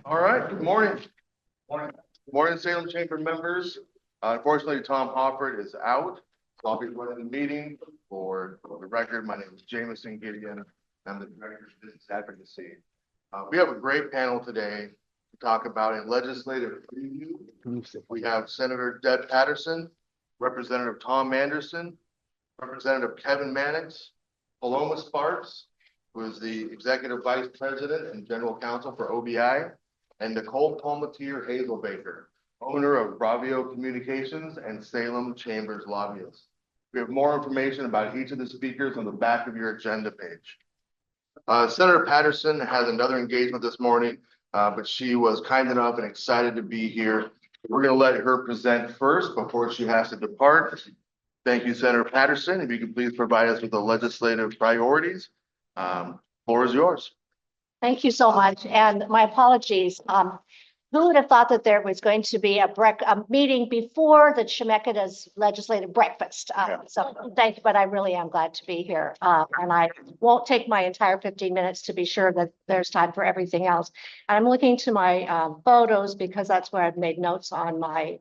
All right, good morning. Morning. Good morning, Salem Chamber members. Unfortunately, Tom Hofford is out. So I'll be running the meeting. For the record, my name is Jameson Gideon. I'm the Director of Business Advocacy. We have a great panel today to talk about a legislative preview. We have Senator Deb Patterson, Representative Tom Anderson, Representative Kevin Mannix, Paloma Sparks, who is the Executive Vice President and General Counsel for OBI, and Nicole Palmatier Hazelbaker, owner of Bravio Communications and Salem Chamber's lobbyist. We have more information about each of the speakers on the back of your agenda page. Senator Patterson has another engagement this morning, but she was kind enough and excited to be here. We're going to let her present first before she has to depart. Thank you, Senator Patterson. If you could please provide us with the legislative priorities. Floor is yours. Thank you so much, and my apologies. Who would have thought that there was going to be a meeting before the Chemeketa's legislative breakfast? So thank you, but I really am glad to be here. And I won't take my entire 15 minutes to be sure that there's time for everything else. I'm looking to my photos because that's where I've made notes on my,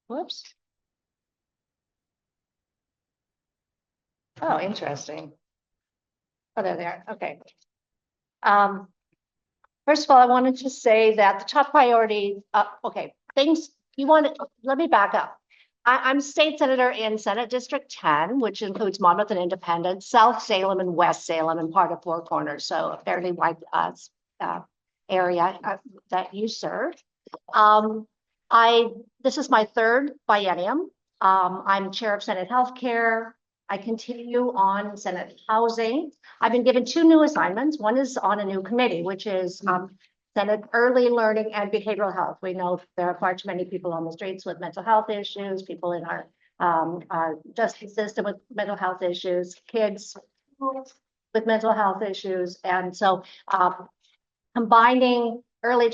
whoops. Oh, interesting. Oh, there they are. Okay. First of all, I wanted to say that the top priority, let me back up. I'm state senator in Senate District 10, which includes Monmouth and Independence, South Salem and West Salem, and part of Four Corners. So a fairly wide area that you serve. This is my third biennium. I'm chair of Senate Healthcare. I continue on Senate Housing. I've been given two new assignments. One is on a new committee, which is Senate Early Learning and Behavioral Health. We know there are far too many people on the streets with mental health issues, people in our justice system with mental health issues, kids with mental health issues. And so combining early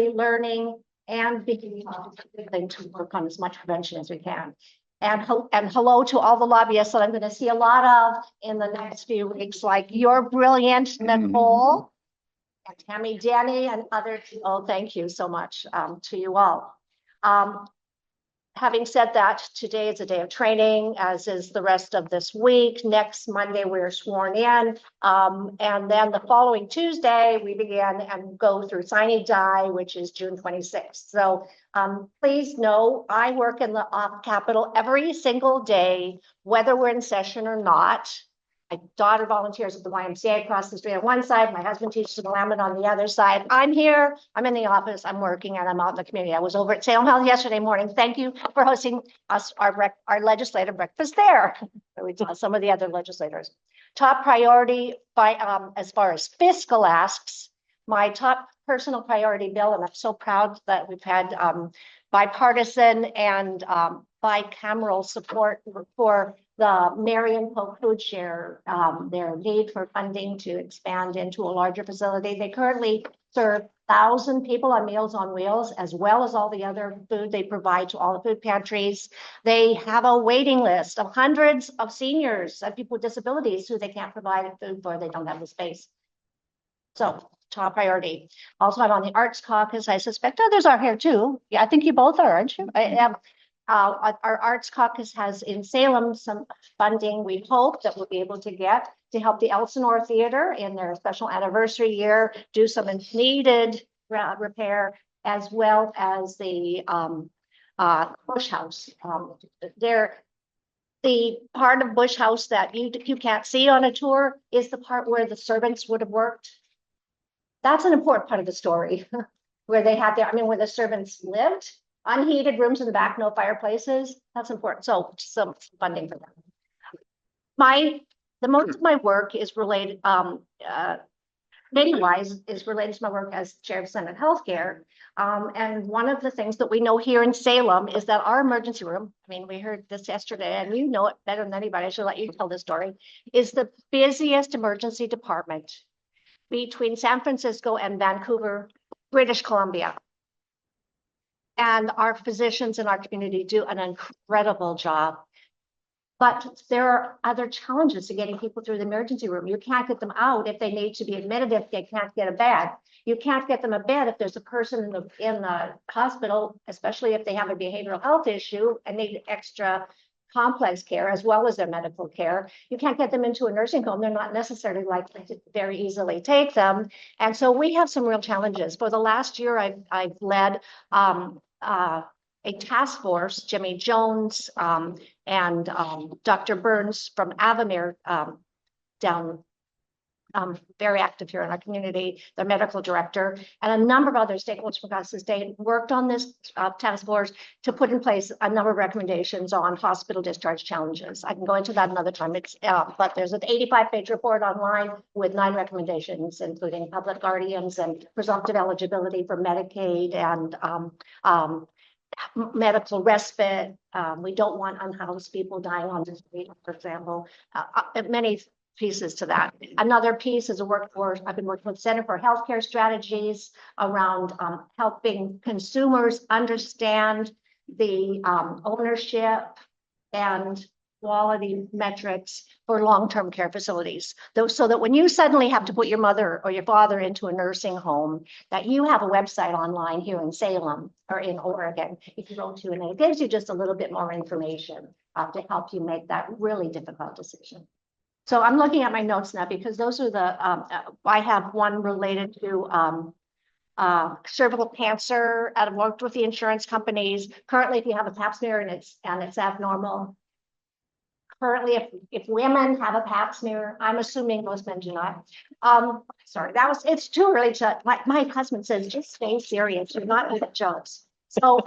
learning and behavioral health is a good thing to work on as much prevention as we can. And hello to all the lobbyists that I'm going to see a lot of in the next few weeks, like your brilliant Nicole and Tammy Danny and others. Oh, thank you so much to you all. Having said that, today is a day of training, as is the rest of this week. Next Monday, we're sworn in. And then the following Tuesday, we begin and go through sine die, which is June 26th. So please know I work in the Capitol every single day, whether we're in session or not. My daughter volunteers at the YMCA across the street on one side. My husband teaches in Willamette on the other side. I'm here. I'm in the office. I'm working, and I'm out in the community. I was over at Salem Health yesterday morning. Thank you for hosting us our legislative breakfast there. We saw some of the other legislators. Top priority as far as fiscal asks, my top personal priority bill, and I'm so proud that we've had bipartisan and bicameral support for the Marion Polk Food Share, their need for funding to expand into a larger facility. They currently serve 1,000 people on Meals on Wheels, as well as all the other food they provide to all the food pantries. They have a waiting list of hundreds of seniors and people with disabilities who they can't provide food for. They don't have the space. So top priority. Also, I'm on the Arts Caucus. I suspect others are here too. Yeah, I think you both are, aren't you? I am. Our Arts Caucus has in Salem some funding we hope that we'll be able to get to help the Elsinore Theater in their special anniversary year, do some needed repair, as well as the Bush House. The part of Bush House that you can't see on a tour is the part where the servants would have worked. That's an important part of the story, where they had where the servants lived. Unheated rooms in the back, no fireplaces. That's important. So some funding for that. The most of my work is related, committee-wise, is related to my work as chair of Senate Healthcare. And one of the things that we know here in Salem is that our emergency room, we heard this yesterday, and you know it better than anybody. I should let you tell this story, is the busiest emergency department between San Francisco and Vancouver, British Columbia. And our physicians in our community do an incredible job. But there are other challenges to getting people through the emergency room. You can't get them out if they need to be admitted, if they can't get a bed. You can't get them a bed if there's a person in the hospital, especially if they have a behavioral health issue and need extra complex care as well as their medical care. You can't get them into a nursing home. They're not necessarily likely to very easily take them. And so we have some real challenges. For the last year, I've led a task force, Jimmy Jones and Dr. Burns from Avamere down, very active here in our community, the medical director, and a number of other stakeholders from across the state worked on this task force to put in place a number of recommendations on hospital discharge challenges. I can go into that another time. But there's an 85-page report online with 9 recommendations, including public guardians and presumptive eligibility for Medicaid and medical respite. We don't want unhoused people dying on the street, for example. Many pieces to that. Another piece is a workforce. I've been working with Center for Healthcare Strategies around helping consumers understand the ownership and quality metrics for long-term care facilities, so that when you suddenly have to put your mother or your father into a nursing home, that you have a website online here in Salem or in Oregon, if you go to, and it gives you just a little bit more information to help you make that really difficult decision. So I'm looking at my notes now because those are the, I have one related to cervical cancer. I've worked with the insurance companies. Currently, if you have a pap smear and it's abnormal, currently, if women have a pap smear, I'm assuming most men do not. Sorry, it's too early to, my husband says, just stay serious. You're not with jokes. So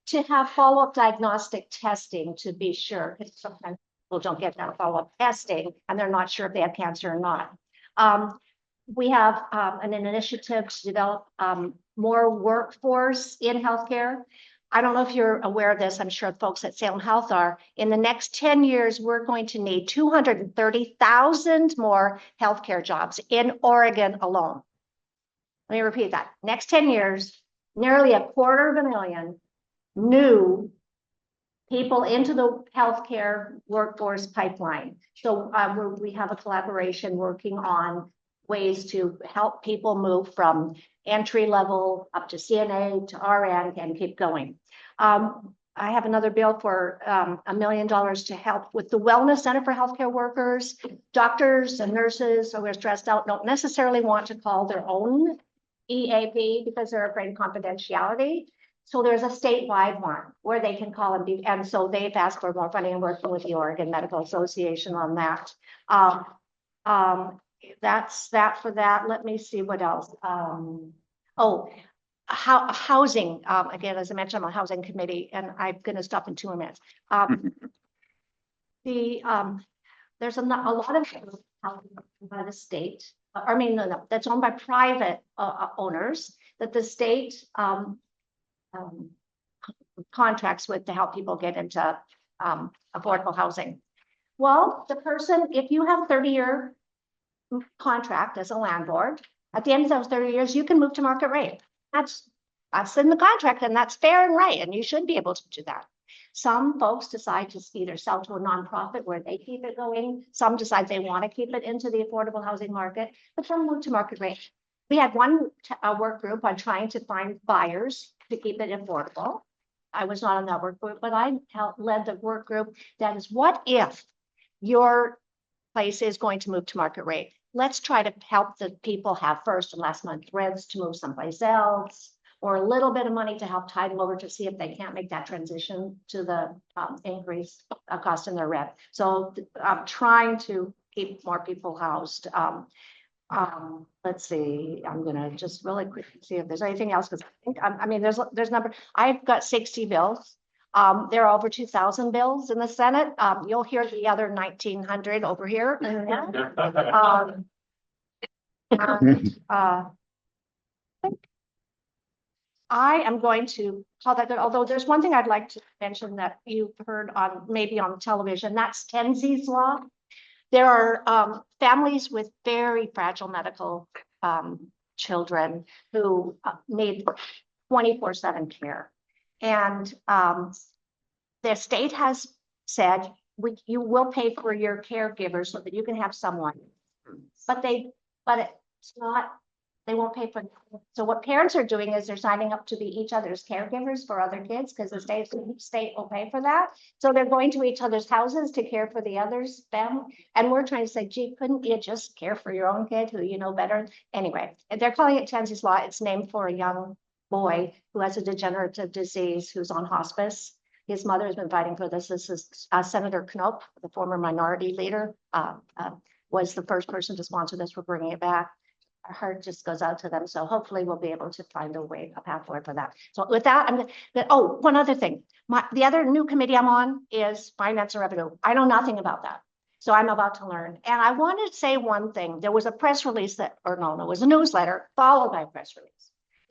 to have follow-up diagnostic testing to be sure, because sometimes people don't get that follow-up testing and they're not sure if they have cancer or not. We have an initiative to develop more workforce in healthcare. I don't know if you're aware of this. I'm sure folks at Salem Health are. In the next 10 years, we're going to need 230,000 more healthcare jobs in Oregon alone. Let me repeat that. Next 10 years, nearly 250,000 new people into the healthcare workforce pipeline. So we have a collaboration working on ways to help people move from entry level up to CNA to RN and keep going. I have another bill for $1 million to help with the Wellness Center for Healthcare Workers. Doctors and nurses who are stressed out don't necessarily want to call their own EAP because they're afraid of confidentiality. So there's a statewide one where they can call and so they've asked for more funding and working with the Oregon Medical Association on that. That's that for that. Let me see what else. Housing. Again, as I mentioned, I'm on the housing committee, and I'm going to stop in 2 more minutes. There's a lot of housing by the state. No, that's owned by private owners that the state contracts with to help people get into affordable housing. Well, the person, if you have a 30-year contract as a landlord, at the end of those 30 years, you can move to market rate. That's in the contract, and that's fair and right, and you should be able to do that. Some folks decide to either sell to a nonprofit where they keep it going. Some decide they want to keep it into the affordable housing market, but some move to market rate. We had one work group on trying to find buyers to keep it affordable. I was not on that work group, but I led the work group that is, what if your place is going to move to market rate? Let's try to help the people have first and last month rents to move someplace else, or a little bit of money to help tide them over to see if they can't make that transition to the increased cost in their rent. So I'm trying to keep more people housed. Let's see, I'm gonna just really quickly see if there's anything else, because I think, there's number, I've got 60 bills. There are over 2,000 bills in the Senate. You'll hear the other 1,900 over here. I am going to call that good, although there's one thing I'd like to mention that you've heard maybe on television, that's Tenzi's Law. There are families with very fragile medical children who need 24/7 care. And the state has said you will pay for your caregivers so that you can have someone. But it's not, they won't pay for. So what parents are doing is they're signing up to be each other's caregivers for other kids because the state will pay for that. So they're going to each other's houses to care for the others, them. And we're trying to say, gee, couldn't you just care for your own kid who you know better? Anyway, they're calling it Tenzi's Law. It's named for a young boy who has a degenerative disease who's on hospice. His mother has been fighting for this. This is Senator Knopp, the former minority leader, was the first person to sponsor this. We're bringing it back. Our heart just goes out to them. So hopefully we'll be able to find a path forward for that. So with that, oh, one other thing. The other new committee I'm on is finance and revenue. I know nothing about that. So I'm about to learn. And I wanted to say one thing. There was a press release it was a newsletter followed by a press release.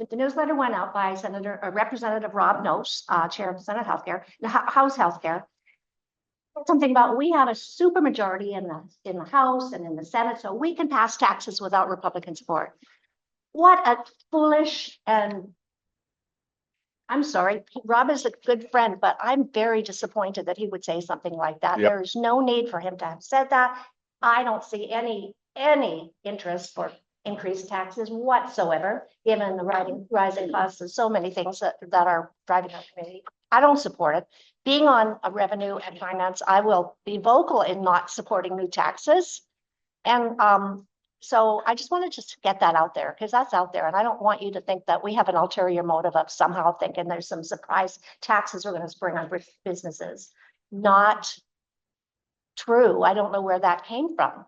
The newsletter went out by Representative Rob Nose, Chair of the Senate Healthcare, the House Healthcare. Something about we have a super majority in the House and in the Senate, so we can pass taxes without Republican support. What a foolish and I'm sorry, Rob is a good friend, but I'm very disappointed that he would say something like that. Yep. There is no need for him to have said that. I don't see any interest for increased taxes whatsoever, given the rising costs of so many things that are driving our community. I don't support it. Being on a revenue and finance, I will be vocal in not supporting new taxes. And so I just wanted to get that out there because that's out there. And I don't want you to think that we have an ulterior motive of somehow thinking there's some surprise taxes we're going to spring on businesses. Not true. I don't know where that came from.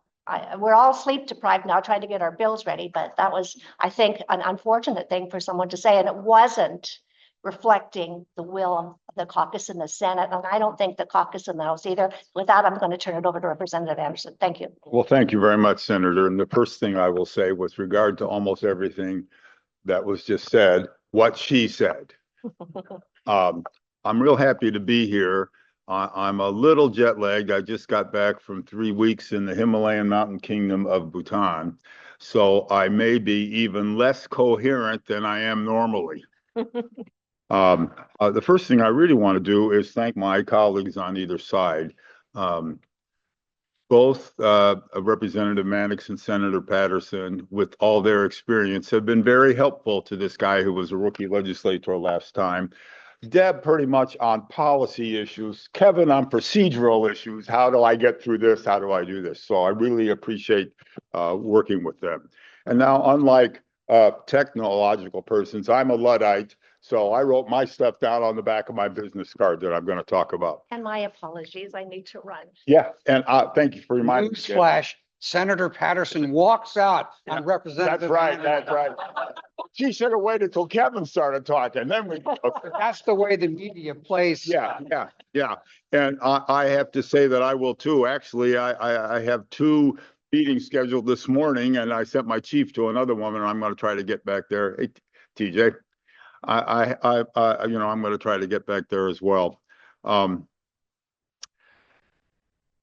We're all sleep deprived now trying to get our bills ready, but that was, I think, an unfortunate thing for someone to say, and it wasn't reflecting the will of the caucus in the Senate, and I don't think the caucus in the House either. With that, I'm going to turn it over to Representative Anderson. Thank you. Well, thank you very much, Senator. And the first thing I will say with regard to almost everything that was just said, what she said. I'm real happy to be here. I'm a little jet lagged. I just got back from 3 weeks in the Himalayan mountain kingdom of Bhutan. So I may be even less coherent than I am normally. The first thing I really want to do is thank my colleagues on either side. Both Representative Mannix and Senator Patterson, with all their experience, have been very helpful to this guy who was a rookie legislator last time. Deb pretty much on policy issues, Kevin on procedural issues. How do I get through this? How do I do this? So I really appreciate working with them. And now, unlike technological persons, I'm a Luddite. So I wrote my stuff down on the back of my business card that I'm going to talk about. And my apologies, I need to run. Yeah, and thank you for reminding me. Newsflash, Senator Patterson walks out on Representative. That's right, that's right. She should have waited till Kevin started talking, then we. That's the way the media plays. Yeah. And I have to say that I will too. Actually, I have 2 meetings scheduled this morning, and I sent my chief to another one, and I'm going to try to get back there. Hey, TJ. I'm going to try to get back there as well.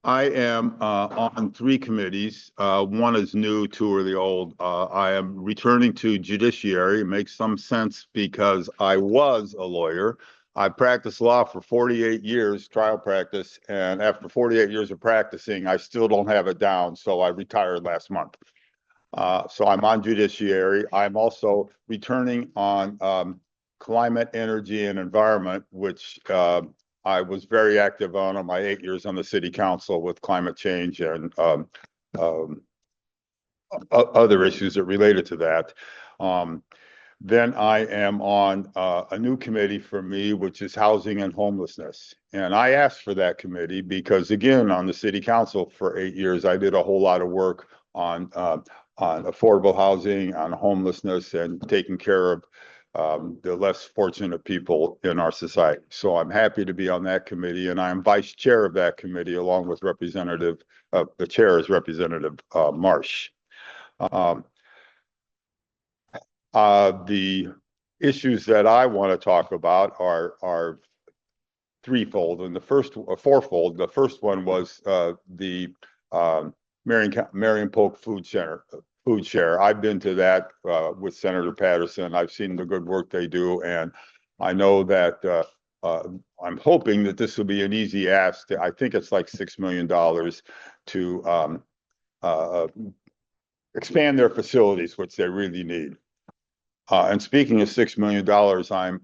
I am on 3 committees. One is new, 2 are the old. I am returning to judiciary. It makes some sense because I was a lawyer. I practiced law for 48 years, trial practice, and after 48 years of practicing, I still don't have it down, so I retired last month. So I'm on judiciary. I'm also returning on climate, energy, and environment, which I was very active on my 8 years on the city council with climate change and other issues that related to that. Then I am on a new committee for me, which is housing and homelessness. And I asked for that committee because, again, on the city council for 8 years, I did a whole lot of work on affordable housing, on homelessness, and taking care of the less fortunate people in our society. So I'm happy to be on that committee, and I'm vice chair of that committee along with the chair is Representative Marsh. The issues that I want to talk about are threefold, and fourfold. The first one was the Marion Polk Food Share. I've been to that with Senator Patterson. I've seen the good work they do, and I know that I'm hoping that this will be an easy ask. I think it's like $6 million to expand their facilities, which they really need. And speaking of $6 million,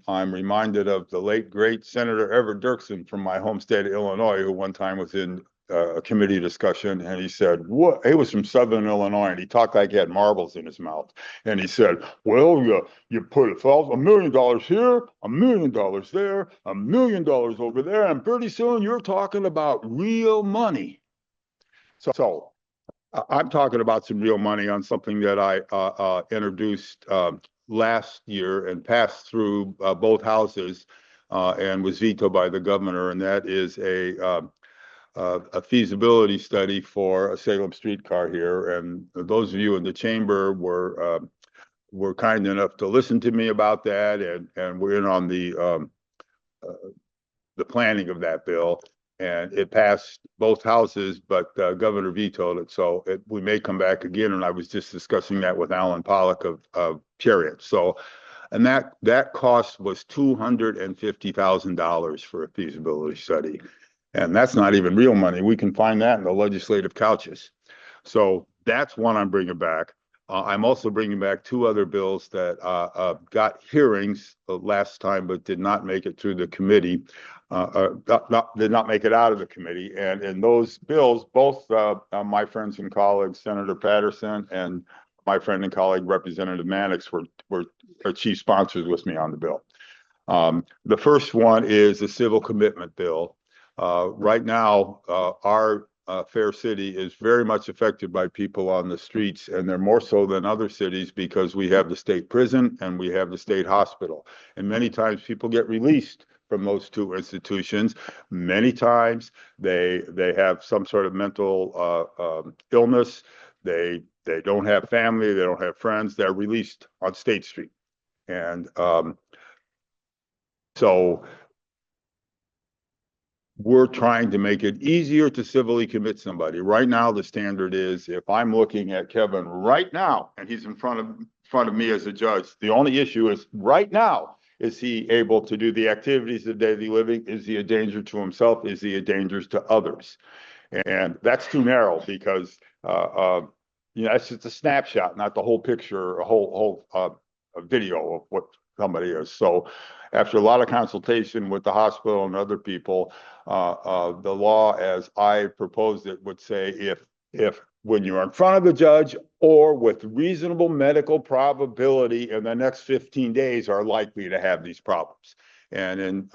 I'm reminded of the late great Senator Everett Dirksen from my home state of Illinois, who one time was in a committee discussion, and he said, "What?" He was from Southern Illinois, and he talked like he had marbles in his mouth. And he said, "Well, you put $1 million here, $1 million there, $1 million over there, and pretty soon you're talking about real money." So I'm talking about some real money on something that I introduced last year and passed through both houses and was vetoed by the governor, and that is a feasibility study for a Salem streetcar here. And those of you in the chamber were kind enough to listen to me about that, and we're in on the planning of that bill. And it passed both houses, but Governor vetoed it. So we may come back again. And I was just discussing that with Alan Pollock of Chariot. So, and that cost was $250,000 for a feasibility study. And that's not even real money. We can find that in the legislative couches. So that's one I'm bringing back. I'm also bringing back two other bills that got hearings last time, but did not make it through the committee. Did not make it out of the committee. And in those bills, both my friends and colleagues, Senator Patterson and my friend and colleague, Representative Mannix, were chief sponsors with me on the bill. The first one is the civil commitment bill. Right now, our Fair City is very much affected by people on the streets, and they're more so than other cities because we have the state prison and we have the state hospital. And many times people get released from those two institutions. Many times they have some sort of mental illness. They don't have family. They don't have friends. They're released on State Street. And so we're trying to make it easier to civilly commit somebody. Right now, the standard is if I'm looking at Kevin right now, and he's in front of me as a judge, the only issue is right now, is he able to do the activities of daily living? Is he a danger to himself? Is he a danger to others? And that's too narrow because it's just a snapshot, not the whole picture, a whole video of what somebody is. So after a lot of consultation with the hospital and other people, the law as I proposed it would say if when you're in front of the judge or with reasonable medical probability in the next 15 days are likely to have these problems. And in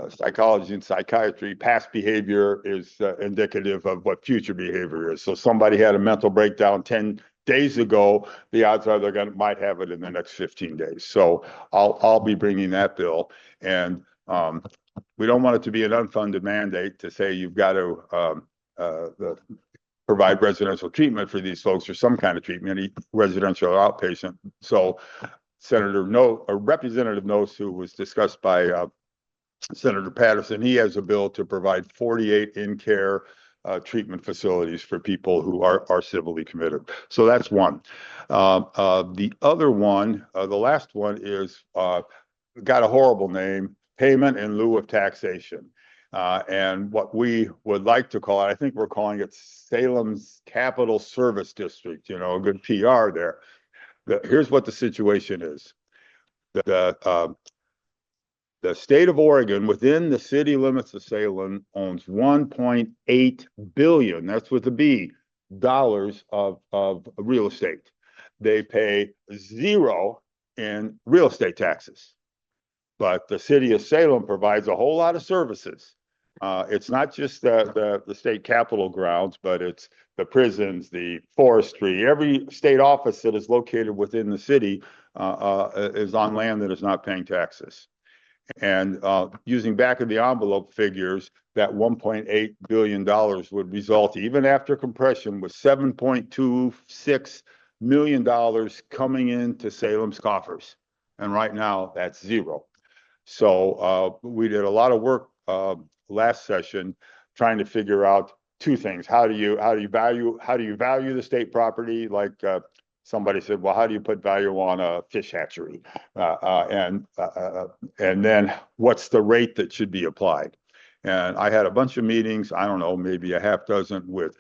psychology and psychiatry, past behavior is indicative of what future behavior is. So somebody had a mental breakdown 10 days ago, the odds are might have it in the next 15 days. So I'll be bringing that bill. And we don't want it to be an unfunded mandate to say you've got to provide residential treatment for these folks or some kind of treatment, residential or outpatient. So Representative Nose, who was discussed by Senator Patterson, he has a bill to provide 48 in-care treatment facilities for people who are civilly committed. So that's one. The other one, the last one is got a horrible name, payment in lieu of taxation. And what we would like to call it, I think we're calling it Salem's Capital Service District, a good PR there. Here's what the situation is. The state of Oregon, within the city limits of Salem, owns $1.8 billion, that's with a B, dollars of real estate. They pay zero in real estate taxes. But the city of Salem provides a whole lot of services. It's not just the state capitol grounds, but it's the prisons, the forestry. Every state office that is located within the city is on land that is not paying taxes. And using back of the envelope figures, that $1.8 billion would result, even after compression, with $7.26 million coming into Salem's coffers. And right now, that's zero. So we did a lot of work last session trying to figure out two things. How do you value the state property like somebody said, well, how do you put value on a fish hatchery? And then what's the rate that should be applied? And I had a bunch of meetings, I don't know, maybe a half dozen with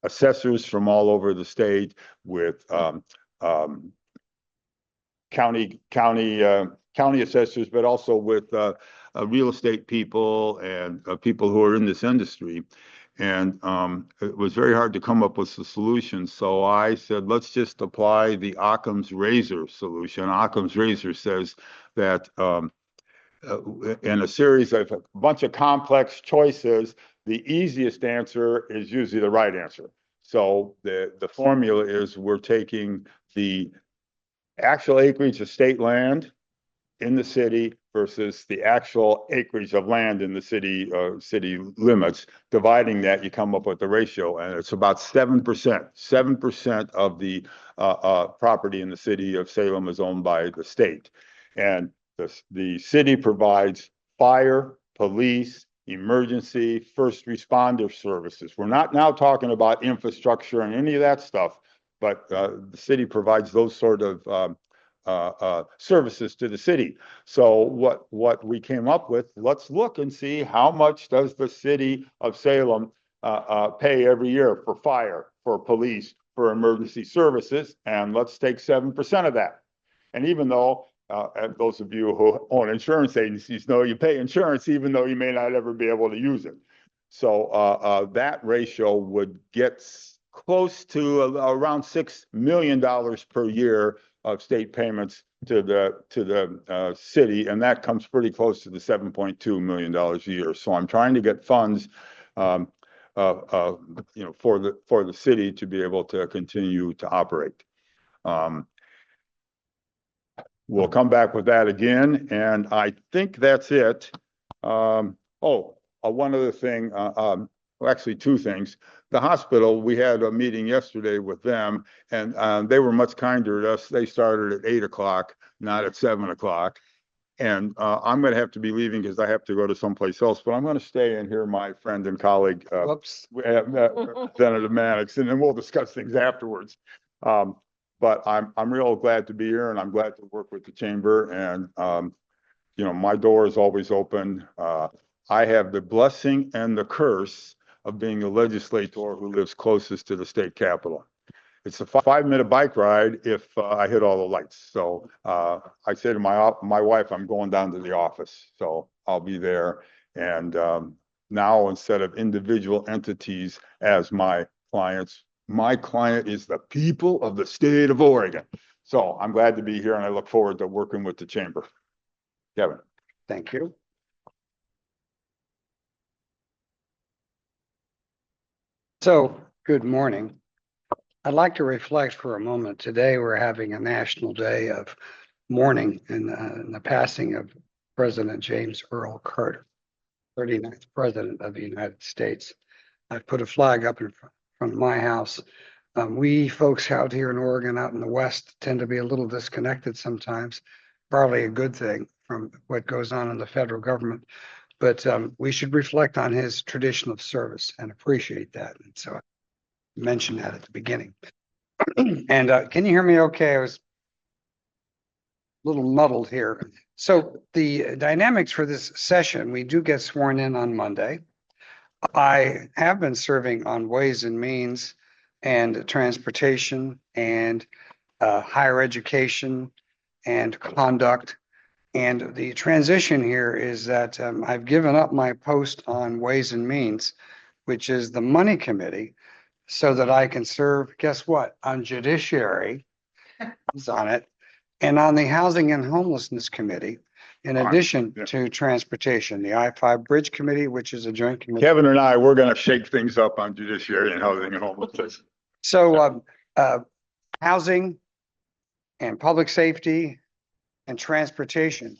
assessors from all over the state, with county assessors, but also with real estate people and people who are in this industry. And it was very hard to come up with a solution. So I said, let's just apply the Occam's razor solution. Occam's razor says that in a series of a bunch of complex choices, the easiest answer is usually the right answer. So the formula is we're taking the actual acreage of state land in the city versus the actual acreage of land in the city limits. Dividing that, you come up with the ratio, and it's about 7%. 7% of the property in the city of Salem is owned by the state, and the city provides fire, police, emergency, first responder services. We're not now talking about infrastructure and any of that stuff, but the city provides those sort of services to the city. So what we came up with, let's look and see how much does the city of Salem pay every year for fire, for police, for emergency services, and let's take 7% of that. And even though and those of you who own insurance agencies know you pay insurance even though you may not ever be able to use it. So that ratio would get close to around $6 million per year of state payments to the city, and that comes pretty close to the $7.2 million a year. So I'm trying to get funds, for the city to be able to continue to operate. We'll come back with that again, and I think that's it. One other thing, well, actually two things. The hospital, we had a meeting yesterday with them, and they were much kinder to us. They started at 8 o'clock, not at 7 o'clock. And I'm going to have to be leaving because I have to go to someplace else, but I'm going to stay and hear my friend and colleague, Representative Mannix, and then we'll discuss things afterwards. But I'm real glad to be here, and I'm glad to work with the chamber. And my door is always open. I have the blessing and the curse of being a legislator who lives closest to the state capitol. It's a 5-minute bike ride if I hit all the lights. So I say to my wife, I'm going down to the office, so I'll be there. And now, instead of individual entities as my clients, my client is the people of the state of Oregon. So I'm glad to be here, and I look forward to working with the chamber. Kevin. Thank you. So, good morning. I'd like to reflect for a moment. Today, we're having a national day of mourning in the passing of President James Earl Carter, 39th President of the United States. I've put a flag up in front of my house. We folks out here in Oregon, out in the West, tend to be a little disconnected sometimes, probably a good thing from what goes on in the federal government. But we should reflect on his tradition of service and appreciate that. And so I mentioned that at the beginning. And can you hear me okay? I was a little muddled here. So the dynamics for this session, we do get sworn in on Monday. I have been serving on Ways and Means and Transportation and Higher Education and Conduct. And the transition here is that I've given up my post on Ways and Means, which is the Money Committee, so that I can serve, guess what, on Judiciary, is on it, and on the Housing and Homelessness Committee, in addition to Transportation, the I-5 Bridge Committee, which is a joint committee. Kevin and I, we're going to shake things up on Judiciary and Housing and Homelessness. So housing and public safety and transportation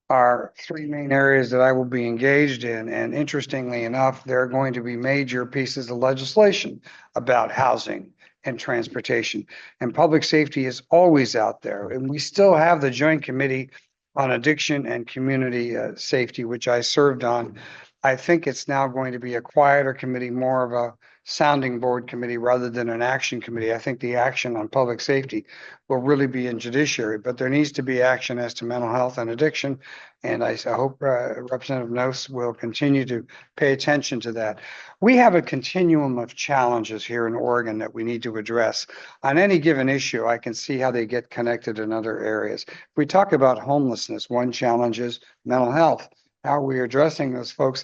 are three main areas that I will be engaged in. And interestingly enough, there are going to be major pieces of legislation about housing and transportation. And public safety is always out there. And we still have the Joint Committee on Addiction and Community Safety, which I served on. I think it's now going to be a quieter committee, more of a sounding board committee rather than an action committee. I think the action on public safety will really be in judiciary, but there needs to be action as to mental health and addiction. And I hope Representative Noce will continue to pay attention to that. We have a continuum of challenges here in Oregon that we need to address. On any given issue, I can see how they get connected in other areas. If we talk about homelessness, one challenge is mental health. How are we addressing those folks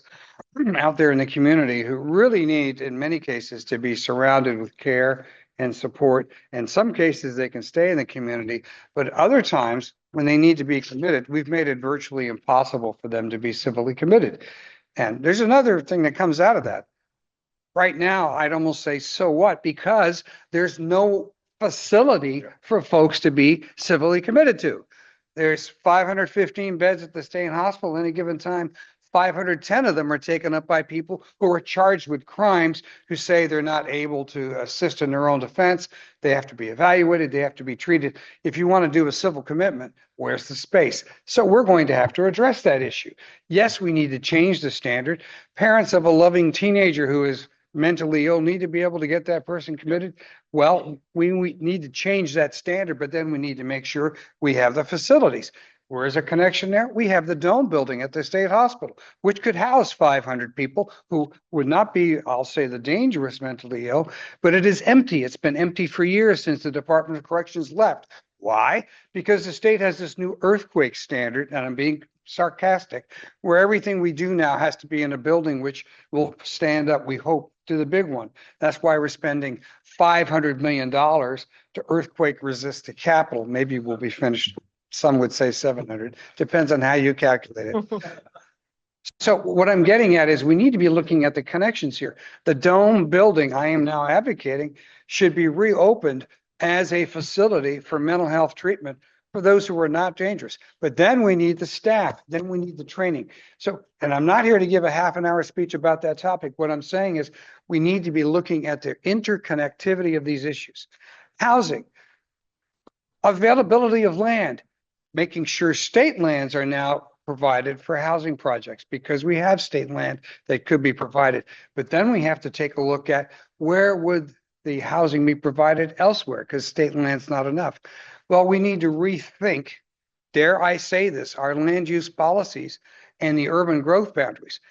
out there in the community who really need, in many cases, to be surrounded with care and support? In some cases, they can stay in the community, but other times when they need to be committed, we've made it virtually impossible for them to be civilly committed. And there's another thing that comes out of that. Right now, I'd almost say, so what? Because there's no facility for folks to be civilly committed to. There's 515 beds at the state hospital at any given time. 510 of them are taken up by people who are charged with crimes, who say they're not able to assist in their own defense. They have to be evaluated. They have to be treated. If you want to do a civil commitment, where's the space? So we're going to have to address that issue. Yes, we need to change the standard. Parents of a loving teenager who is mentally ill need to be able to get that person committed. Well, we need to change that standard, but then we need to make sure we have the facilities. Where is a connection there? We have the Dome building at the state hospital, which could house 500 people who would not be, I'll say, the dangerous mentally ill, but it is empty. It's been empty for years since the Department of Corrections left. Why? Because the state has this new earthquake standard, and I'm being sarcastic, where everything we do now has to be in a building which will stand up, we hope, to the big one. That's why we're spending $500 million to earthquake resist the Capitol. Maybe we'll be finished. Some would say 700, depends on how you calculate it. So what I'm getting at is we need to be looking at the connections here. The Dome building I am now advocating should be reopened as a facility for mental health treatment for those who are not dangerous. But then we need the staff, then we need the training. So, and I'm not here to give a half an hour speech about that topic. What I'm saying is we need to be looking at the interconnectivity of these issues. Housing, availability of land, making sure state lands are now provided for housing projects because we have state land that could be provided. But then we have to take a look at where would the housing be provided elsewhere because state land's not enough. Well, we need to rethink, dare I say this, our land use policies and the urban growth boundaries.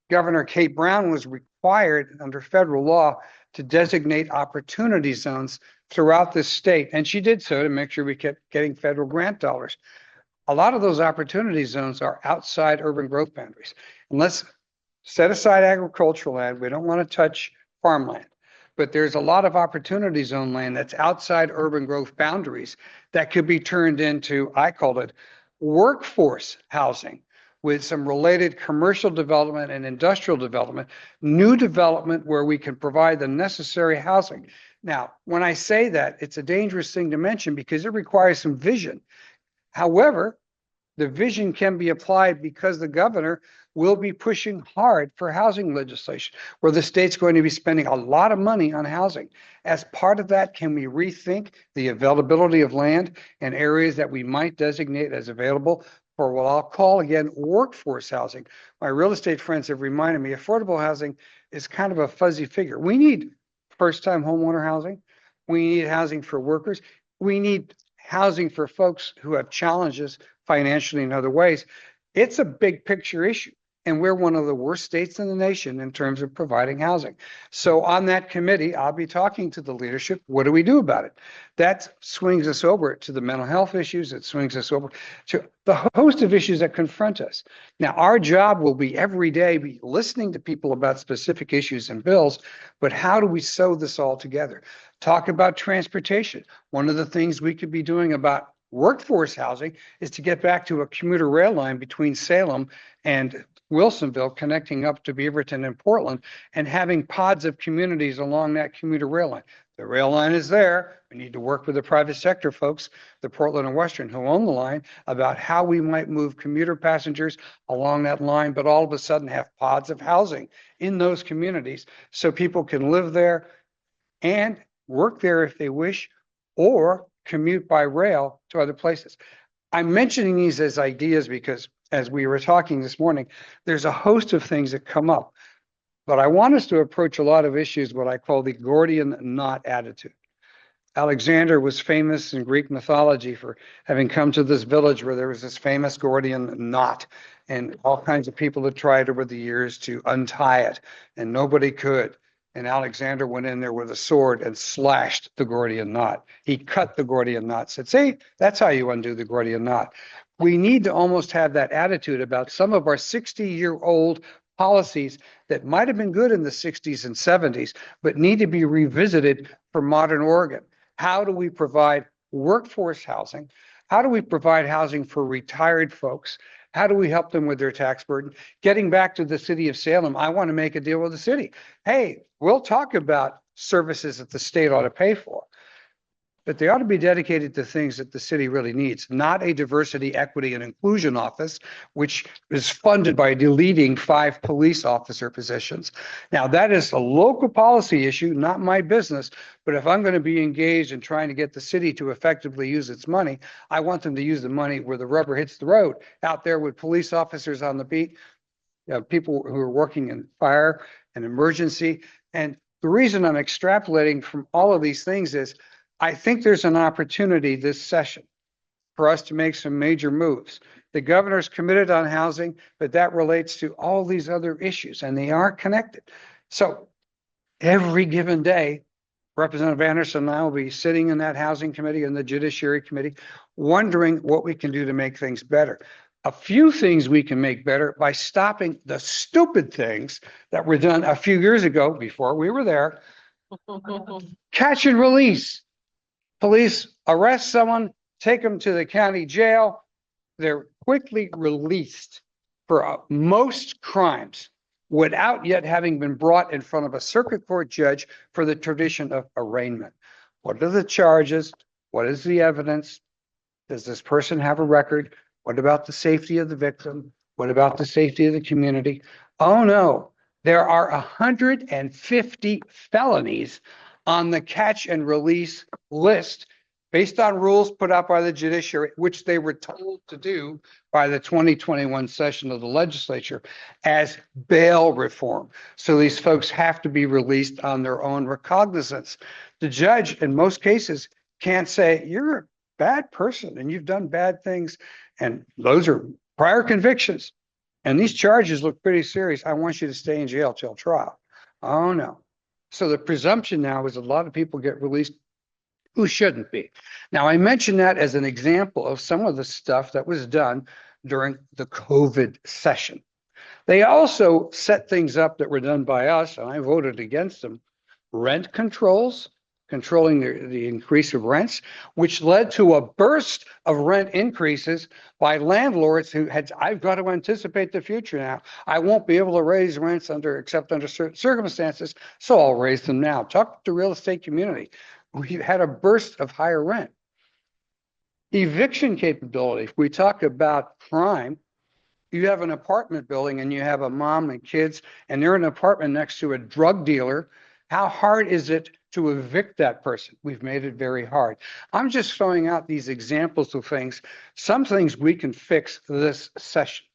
Governor Kate Brown was required under federal law to designate opportunity zones throughout the state. And she did so to make sure we kept getting federal grant dollars. A lot of those opportunity zones are outside urban growth boundaries. And let's set aside agricultural land. We don't want to touch farmland. But there's a lot of opportunity zone land that's outside urban growth boundaries that could be turned into, I call it, workforce housing with some related commercial development and industrial development, new development where we can provide the necessary housing. Now, when I say that, it's a dangerous thing to mention because it requires some vision. However, the vision can be applied because the governor will be pushing hard for housing legislation where the state's going to be spending a lot of money on housing. As part of that, can we rethink the availability of land and areas that we might designate as available for what I'll call, again, workforce housing? My real estate friends have reminded me affordable housing is kind of a fuzzy figure. We need first-time homeowner housing. We need housing for workers. We need housing for folks who have challenges financially in other ways. It's a big picture issue. And we're one of the worst states in the nation in terms of providing housing. So on that committee, I'll be talking to the leadership. What do we do about it? That swings us over to the mental health issues. It swings us over to the host of issues that confront us. Now, our job will be every day be listening to people about specific issues and bills, but how do we sew this all together? Talk about transportation. One of the things we could be doing about workforce housing is to get back to a commuter rail line between Salem and Wilsonville, connecting up to Beaverton and Portland, and having pods of communities along that commuter rail line. The rail line is there. We need to work with the private sector folks, the Portland and Western, who own the line, about how we might move commuter passengers along that line, but all of a sudden have pods of housing in those communities so people can live there and work there if they wish, or commute by rail to other places. I'm mentioning these as ideas because as we were talking this morning, there's a host of things that come up. But I want us to approach a lot of issues, what I call the Gordian knot attitude. Alexander was famous in Greek mythology for having come to this village where there was this famous Gordian knot, and all kinds of people had tried over the years to untie it, and nobody could. And Alexander went in there with a sword and slashed the Gordian knot. He cut the Gordian knot, said, see, that's how you undo the Gordian knot. We need to almost have that attitude about some of our 60-year-old policies that might have been good in the 60s and 70s, but need to be revisited for modern Oregon. How do we provide workforce housing? How do we provide housing for retired folks? How do we help them with their tax burden? Getting back to the city of Salem, I want to make a deal with the city. Hey, we'll talk about services that the state ought to pay for, but they ought to be dedicated to things that the city really needs, not a diversity, equity, and inclusion office, which is funded by deleting 5 police officer positions. Now, that is a local policy issue, not my business, but if I'm going to be engaged in trying to get the city to effectively use its money, I want them to use the money where the rubber hits the road, out there with police officers on the beat, people who are working in fire and emergency. And the reason I'm extrapolating from all of these things is I think there's an opportunity this session for us to make some major moves. The governor's committed on housing, but that relates to all these other issues, and they are connected. So every given day, Representative Anderson and I will be sitting in that housing committee and the judiciary committee, wondering what we can do to make things better. A few things we can make better by stopping the stupid things that were done a few years ago before we were there. Catch and release. Police arrest someone, take them to the county jail. They're quickly released for most crimes without yet having been brought in front of a circuit court judge for the tradition of arraignment. What are the charges? What is the evidence? Does this person have a record? What about the safety of the victim? What about the safety of the community? Oh no, there are 150 felonies on the catch and release list based on rules put out by the judiciary, which they were told to do by the 2021 session of the legislature as bail reform. So these folks have to be released on their own recognizance. The judge, in most cases, can't say, you're a bad person and you've done bad things. And those are prior convictions. And these charges look pretty serious. I want you to stay in jail till trial. Oh, no. So the presumption now is a lot of people get released who shouldn't be. Now, I mentioned that as an example of some of the stuff that was done during the COVID session. They also set things up that were done by us, and I voted against them. Rent controls, controlling the increase of rents, which led to a burst of rent increases by landlords who had, I've got to anticipate the future now. I won't be able to raise rents except under certain circumstances, so I'll raise them now. Talk to the real estate community. We had a burst of higher rent. Eviction capability. If we talk about crime, you have an apartment building and you have a mom and kids, and they're in an apartment next to a drug dealer. How hard is it to evict that person? We've made it very hard. I'm just throwing out these examples of things. Some things we can fix this session.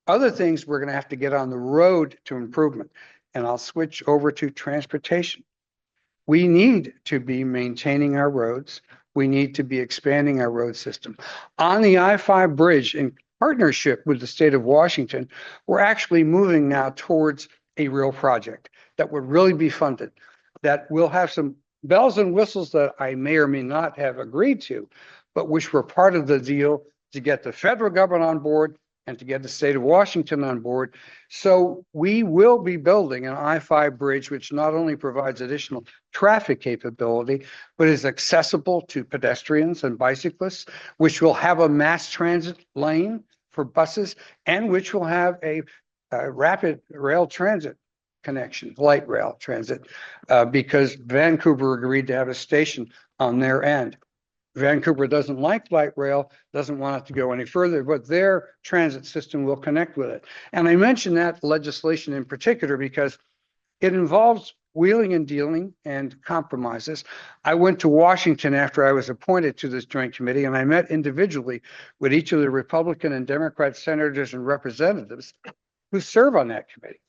Other things we're going to have to get on the road to improvement. And I'll switch over to transportation. We need to be maintaining our roads. We need to be expanding our road system. On the I-5 bridge, in partnership with the state of Washington, we're actually moving now towards a real project that would really be funded, that will have some bells and whistles that I may or may not have agreed to, but which were part of the deal to get the federal government on board and to get the state of Washington on board. So we will be building an I-5 bridge, which not only provides additional traffic capability, but is accessible to pedestrians and bicyclists, which will have a mass transit lane for buses, and which will have a rapid rail transit connection, light rail transit, because Vancouver agreed to have a station on their end. Vancouver doesn't like light rail, doesn't want it to go any further, but their transit system will connect with it. And I mention that legislation in particular because it involves wheeling and dealing and compromises. I went to Washington after I was appointed to this joint committee, and I met individually with each of the Republican and Democrat senators and representatives who serve on that committee.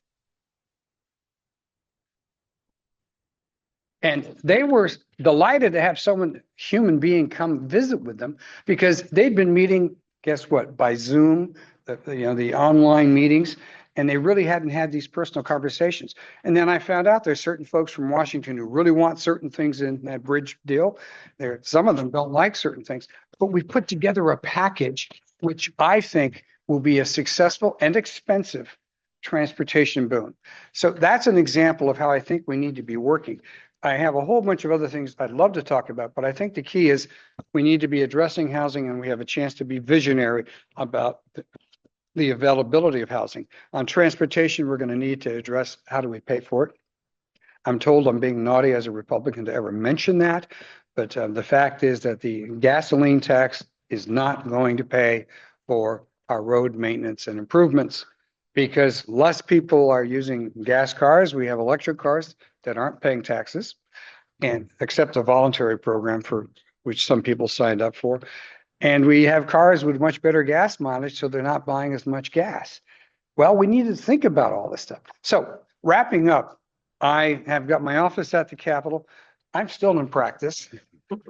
And they were delighted to have someone, human being, come visit with them because they'd been meeting, guess what, by Zoom, the online meetings, and they really hadn't had these personal conversations. And then I found out there's certain folks from Washington who really want certain things in that bridge deal. Some of them don't like certain things, but we put together a package which I think will be a successful and expensive transportation boon. So that's an example of how I think we need to be working. I have a whole bunch of other things I'd love to talk about, but I think the key is we need to be addressing housing and we have a chance to be visionary about the availability of housing. On transportation, we're going to need to address how do we pay for it. I'm told I'm being naughty as a Republican to ever mention that, but the fact is that the gasoline tax is not going to pay for our road maintenance and improvements because less people are using gas cars. We have electric cars that aren't paying taxes and except a voluntary program for which some people signed up for. And we have cars with much better gas mileage, so they're not buying as much gas. Well, we need to think about all this stuff. So wrapping up, I have got my office at the Capitol. I'm still in practice.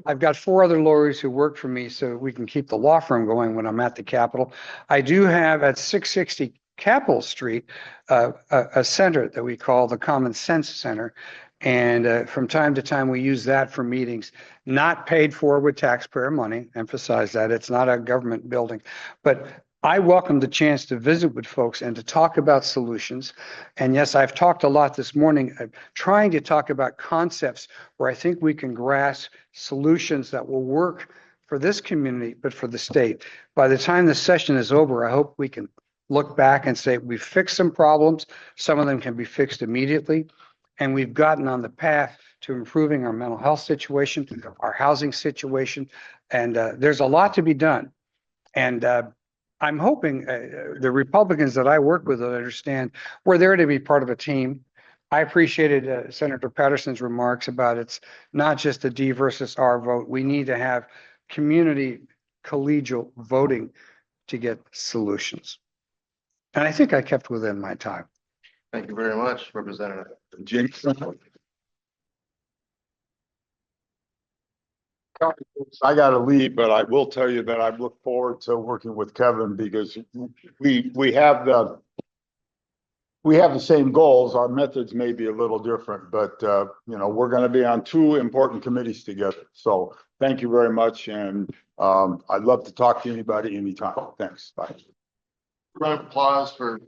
I've got 4 other lawyers who work for me so we can keep the law firm going when I'm at the Capitol. I do have at 660 Capitol Street a center that we call the Common Sense Center. And from time to time, we use that for meetings, not paid for with taxpayer money. Emphasize that it's not a government building, but I welcome the chance to visit with folks and to talk about solutions. And yes, I've talked a lot this morning, trying to talk about concepts where I think we can grasp solutions that will work for this community, but for the state. By the time the session is over, I hope we can look back and say we've fixed some problems. Some of them can be fixed immediately. And we've gotten on the path to improving our mental health situation, our housing situation. And there's a lot to be done. And I'm hoping the Republicans that I work with understand we're there to be part of a team. I appreciated Senator Patterson's remarks about it's not just a D versus R vote. We need to have community collegial voting to get solutions. And I think I kept within my time. Thank you very much, Representative. Jason. I got to leave, but I will tell you that I look forward to working with Kevin because we have the same goals. Our methods may be a little different, but we're going to be on 2 important committees together. So thank you very much, and I'd love to talk to anybody anytime. Thanks. Bye. Round of applause for.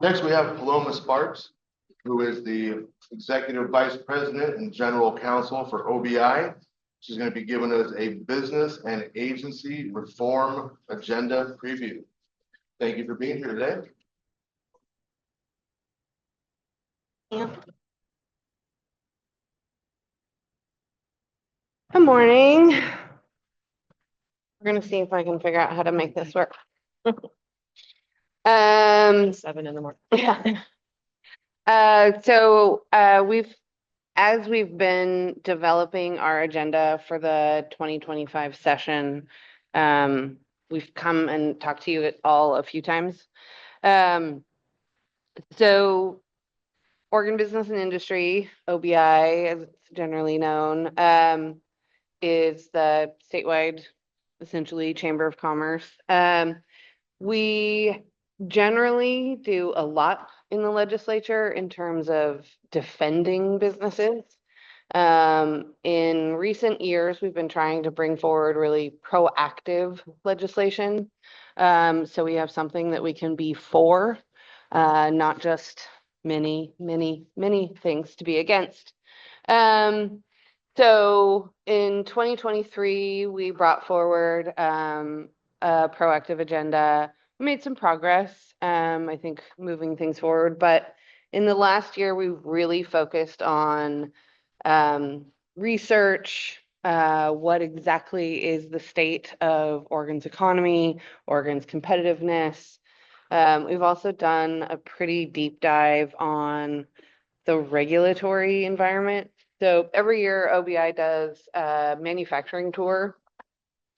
Next, we have Paloma Sparks, who is the Executive Vice President and General Counsel for OBI. She's going to be giving us a business and agency reform agenda preview. Thank you for being here today. Yeah. Good morning. We're going to see if I can figure out how to make this work. 7 in the morning. Yeah. As we've been developing our agenda for the 2025 session, we've come and talked to you all a few times. So Oregon Business and Industry, OBI, as it's generally known, is the statewide, essentially, Chamber of Commerce. We generally do a lot in the legislature in terms of defending businesses. In recent years, we've been trying to bring forward really proactive legislation. So we have something that we can be for, not just many things to be against. So in 2023, we brought forward a proactive agenda. We made some progress, I think, moving things forward. But in the last year, we've really focused on research, what exactly is the state of Oregon's economy, Oregon's competitiveness. We've also done a pretty deep dive on the regulatory environment. So every year, OBI does a manufacturing tour.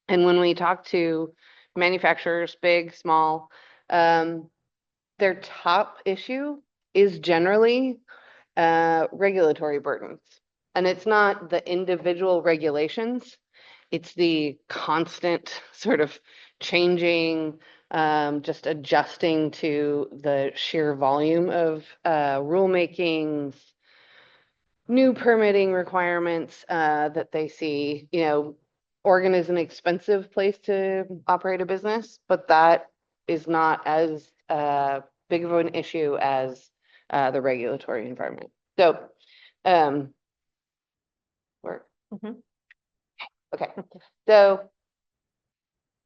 And when we talk to manufacturers, big, small, their top issue is generally regulatory burdens. And it's not the individual regulations, it's the constant sort of changing, just adjusting to the sheer volume of rulemakings, new permitting requirements that they see. You know, Oregon is an expensive place to operate a business, but that is not as big of an issue as the regulatory environment. So, work. Mhm. Okay, so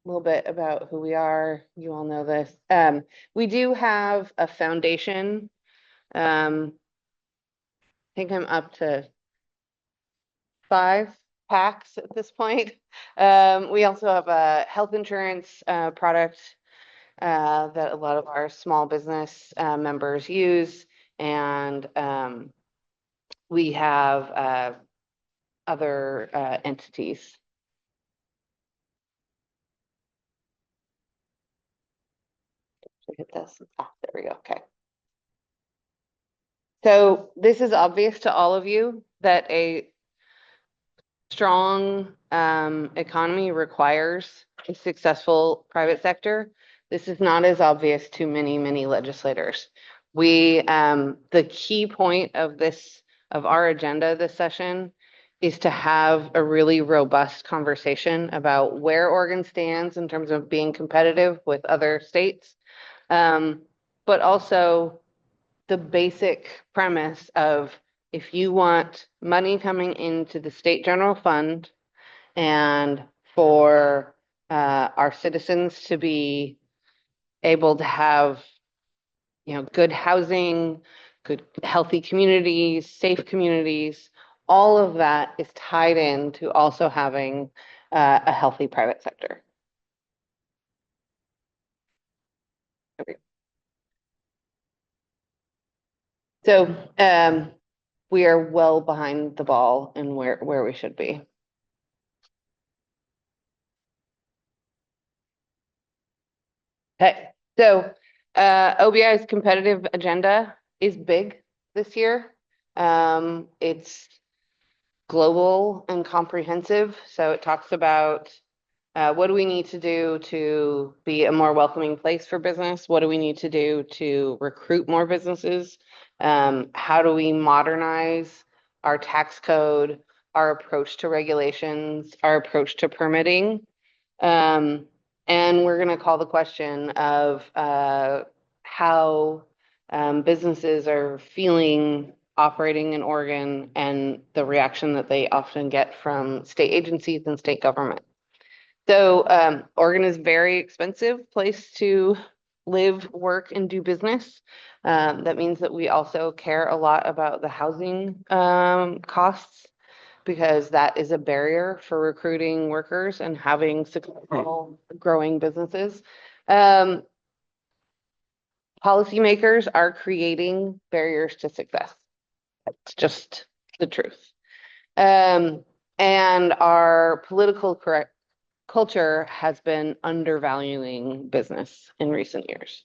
a little bit about who we are. You all know this. We do have a foundation. I think I'm up to 5 packs at this point. We also have a health insurance product that a lot of our small business members use, and we have other entities. Should I hit this? There we go. Okay. So this is obvious to all of you that a strong economy requires a successful private sector. This is not as obvious to many legislators. The key point of our agenda this session is to have a really robust conversation about where Oregon stands in terms of being competitive with other states, but also the basic premise of, if you want money coming into the state general fund and for our citizens to be able to have, you know, good housing, good healthy communities, safe communities, all of that is tied in to also having a healthy private sector. Okay. So we are well behind the ball in where we should be. Okay, so OBI's competitive agenda is big this year. It's global and comprehensive. So it talks about what do we need to do to be a more welcoming place for business? What do we need to do to recruit more businesses? How do we modernize our tax code, our approach to regulations, our approach to permitting? And we're going to call the question of how businesses are feeling operating in Oregon and the reaction that they often get from state agencies and state government. So Oregon is a very expensive place to live, work, and do business. That means that we also care a lot about the housing costs, because that is a barrier for recruiting workers and having successful growing businesses. Policymakers are creating barriers to success. That's just the truth. And our political culture has been undervaluing business in recent years.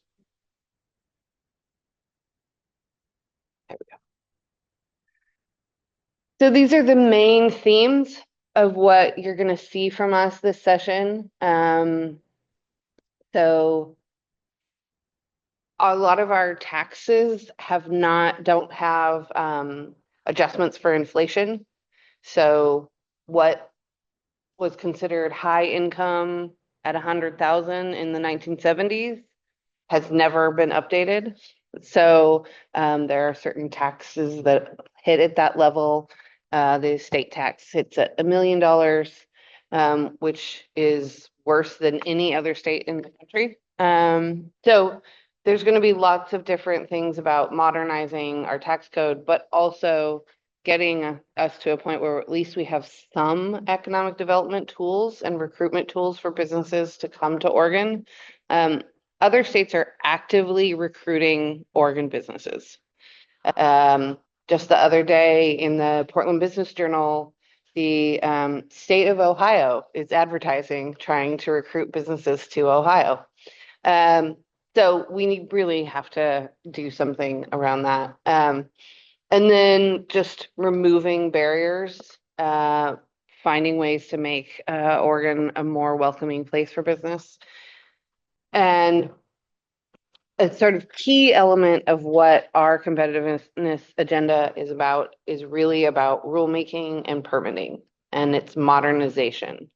There we go. So these are the main themes of what you're going to see from us this session. So a lot of our taxes don't have adjustments for inflation. So what was considered high income at 100,000 in the 1970s has never been updated. So there are certain taxes that hit at that level. The state tax hits at $1 million, which is worse than any other state in the country. So there's going to be lots of different things about modernizing our tax code, but also getting us to a point where at least we have some economic development tools and recruitment tools for businesses to come to Oregon. Other states are actively recruiting Oregon businesses. Just the other day in the Portland Business Journal, the state of Ohio is advertising, trying to recruit businesses to Ohio. So we really have to do something around that. And then just removing barriers, finding ways to make Oregon a more welcoming place for business. And a sort of key element of what our competitiveness agenda is really about rulemaking and permitting and its modernization.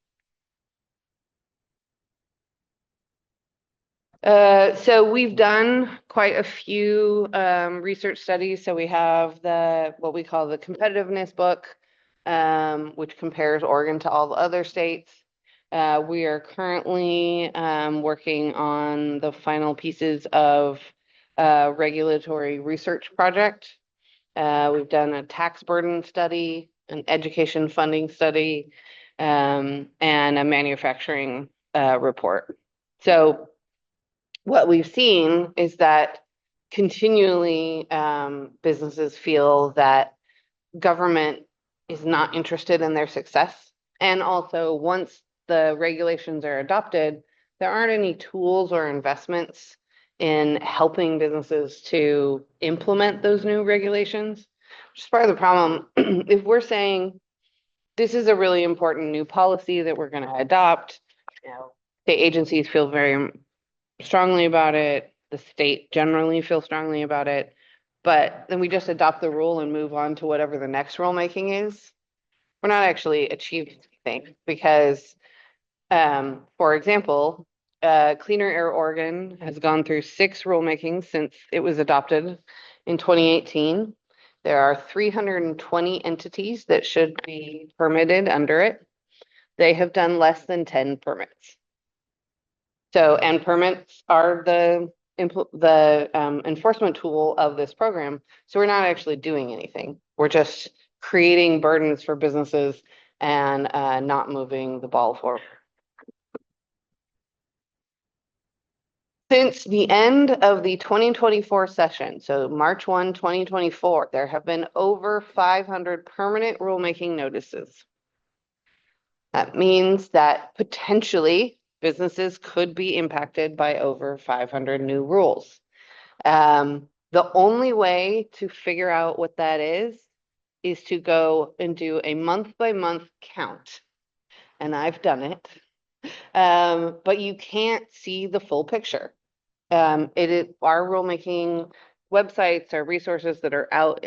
So we've done quite a few research studies. So we have what we call the competitiveness book, which compares Oregon to all the other states. We are currently working on the final pieces of a regulatory research project. We've done a tax burden study, an education funding study, and a manufacturing report. So what we've seen is that continually businesses feel that government is not interested in their success. And also, once the regulations are adopted, there aren't any tools or investments in helping businesses to implement those new regulations, which is part of the problem. If we're saying this is a really important new policy that we're going to adopt, state agencies feel very strongly about it. The state generally feels strongly about it, but then we just adopt the rule and move on to whatever the next rulemaking is. We're not actually achieving anything because, for example, Cleaner Air Oregon has gone through 6 rulemakings since it was adopted in 2018. There are 320 entities that should be permitted under it. They have done less than 10 permits. So, and permits are the enforcement tool of this program. So we're not actually doing anything. We're just creating burdens for businesses and not moving the ball forward. Since the end of the 2024 session, so March 1, 2024, there have been over 500 permanent rulemaking notices. That means that potentially businesses could be impacted by over 500 new rules. The only way to figure out what that is to go and do a month-by-month count. And I've done it. But you can't see the full picture. Our rulemaking websites or resources that are out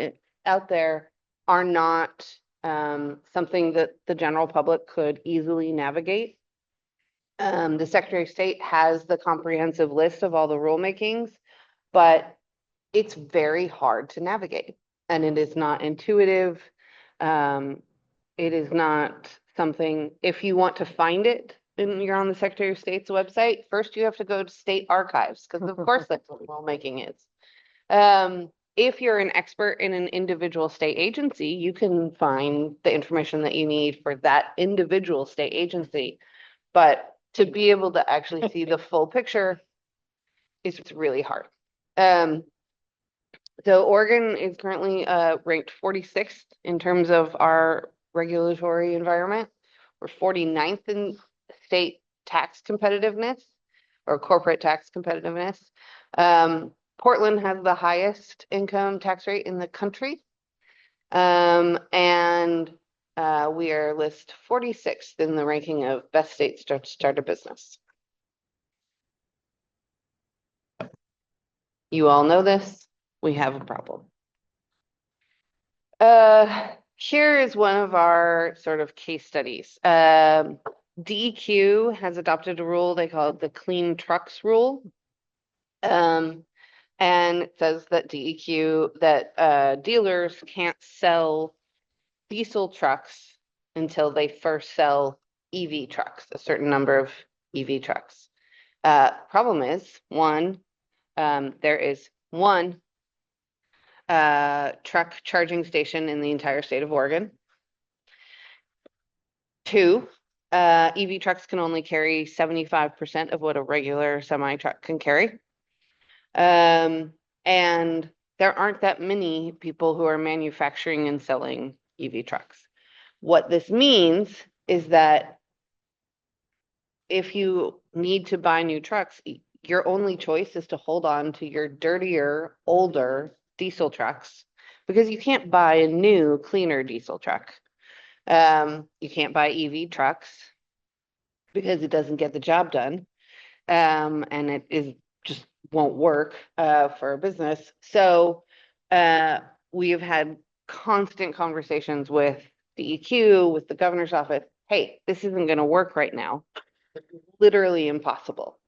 there are not something that the general public could easily navigate. The Secretary of State has the comprehensive list of all the rulemakings, but it's very hard to navigate and it is not intuitive. It is not something, if you want to find it and you're on the Secretary of State's website, first you have to go to state archives, because of course that's what rulemaking is. If you're an expert in an individual state agency, you can find the information that you need for that individual state agency. But to be able to actually see the full picture is really hard. So Oregon is currently ranked 46th in terms of our regulatory environment. We're 49th in state tax competitiveness or corporate tax competitiveness. Portland has the highest income tax rate in the country. And we are list 46th in the ranking of best states to start a business. You all know this. We have a problem. Here is one of our sort of case studies. DEQ has adopted a rule, they call it the Clean Trucks Rule. And it says that dealers can't sell diesel trucks until they first sell EV trucks, a certain number of EV trucks. Problem is, one, there is one truck charging station in the entire state of Oregon. 2, EV trucks can only carry 75% of what a regular semi truck can carry. And there aren't that many people who are manufacturing and selling EV trucks. What this means is that if you need to buy new trucks, your only choice is to hold on to your dirtier, older diesel trucks because you can't buy a new, cleaner diesel truck. You can't buy EV trucks because it doesn't get the job done. And it is just won't work for a business. So we have had constant conversations with DEQ, with the governor's office. Hey, this isn't going to work right now. It's literally impossible.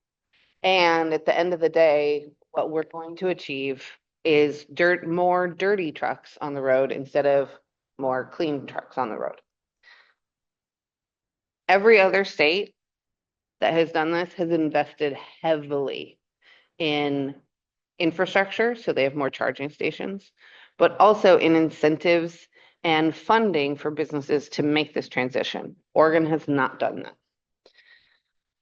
And at the end of the day, what we're going to achieve is more dirty trucks on the road instead of more clean trucks on the road. Every other state that has done this has invested heavily in infrastructure, so they have more charging stations, but also in incentives and funding for businesses to make this transition. Oregon has not done that.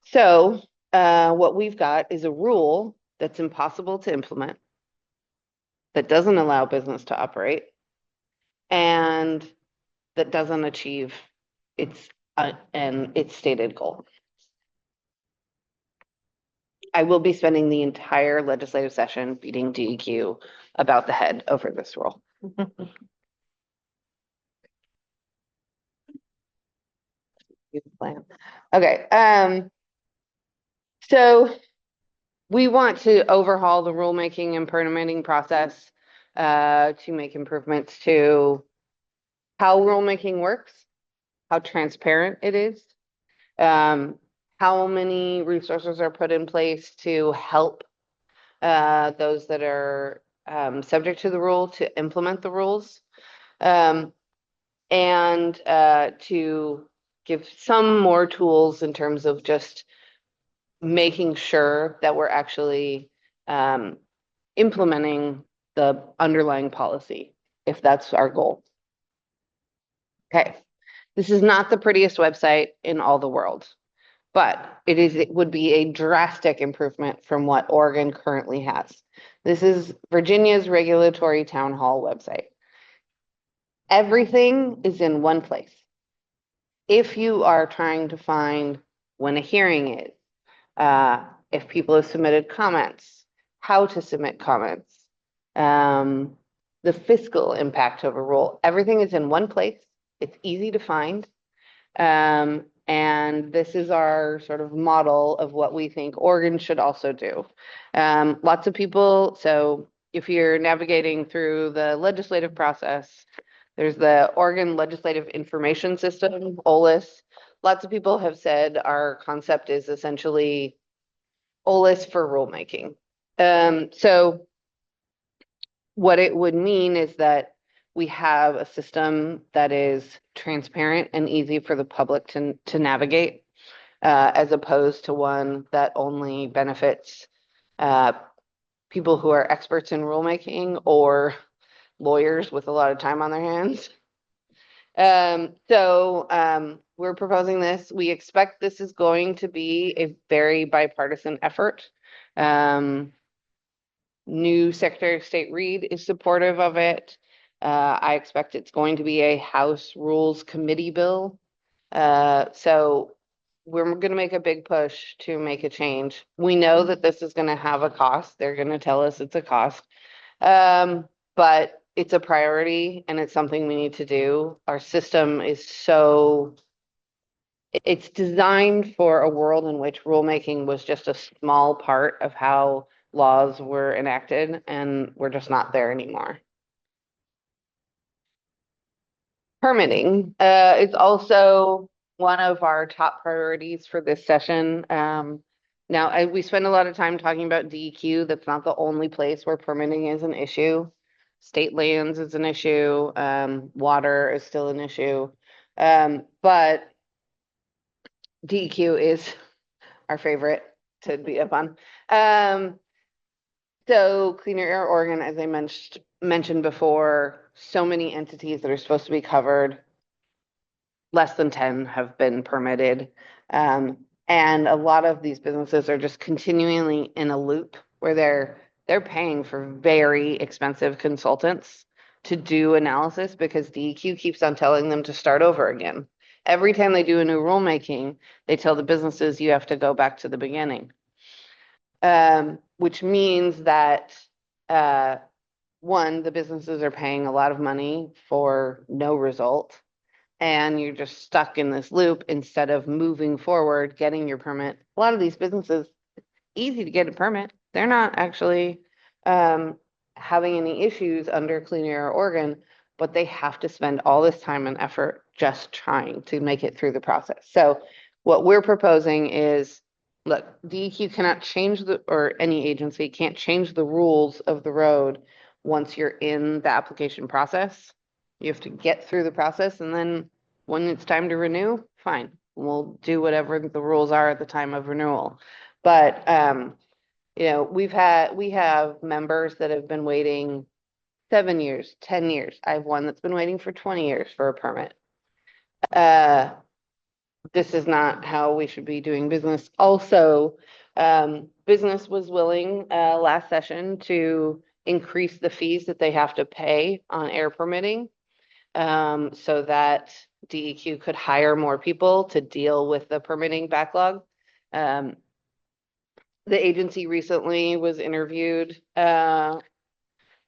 So what we've got is a rule that's impossible to implement, that doesn't allow business to operate, and that doesn't achieve its stated goal. I will be spending the entire legislative session beating DEQ about the head over this rule. Okay. So we want to overhaul the rulemaking and permitting process to make improvements to how rulemaking works, how transparent it is, how many resources are put in place to help those that are subject to the rule to implement the rules, and to give some more tools in terms of just making sure that we're actually implementing the underlying policy, if that's our goal. Okay, this is not the prettiest website in all the world, but it would be a drastic improvement from what Oregon currently has. This is Virginia's regulatory town hall website. Everything is in one place. If you are trying to find when a hearing is, if people have submitted comments, how to submit comments, the fiscal impact of a rule, everything is in one place. It's easy to find. And this is our sort of model of what we think Oregon should also do. Lots of people, so if you're navigating through the legislative process, there's the Oregon Legislative Information System, OLIS. Lots of people have said our concept is essentially OLIS for rulemaking. So what it would mean is that we have a system that is transparent and easy for the public to navigate, as opposed to one that only benefits people who are experts in rulemaking or lawyers with a lot of time on their hands. So we're proposing this. We expect this is going to be a very bipartisan effort. New Secretary of State Reed is supportive of it. I expect it's going to be a House Rules Committee bill. So we're going to make a big push to make a change. We know that this is going to have a cost. They're going to tell us it's a cost. But it's a priority and it's something we need to do. Our system is it's designed for a world in which rulemaking was just a small part of how laws were enacted, and we're just not there anymore. Permitting is also one of our top priorities for this session. Now, we spend a lot of time talking about DEQ. That's not the only place where permitting is an issue. State lands is an issue. Water is still an issue. But DEQ is our favorite to be up on. So Cleaner Air Oregon, as I mentioned before, so many entities that are supposed to be covered, less than 10 have been permitted. And a lot of these businesses are just continually in a loop where they're paying for very expensive consultants to do analysis because DEQ keeps on telling them to start over again. Every time they do a new rulemaking, they tell the businesses you have to go back to the beginning. which means that, one, the businesses are paying a lot of money for no result. And you're just stuck in this loop instead of moving forward, getting your permit. A lot of these businesses, easy to get a permit. They're not actually having any issues under Clean Air Oregon, but they have to spend all this time and effort just trying to make it through the process. So what we're proposing is, look, DEQ cannot change or any agency can't change the rules of the road once you're in the application process. You have to get through the process, and then when it's time to renew, fine, we'll do whatever the rules are at the time of renewal. But you know, we have members that have been waiting 7 years, 10 years. I have one that's been waiting for 20 years for a permit. This is not how we should be doing business. Also, business was willing last session to increase the fees that they have to pay on air permitting, so that DEQ could hire more people to deal with the permitting backlog. The agency recently was interviewed by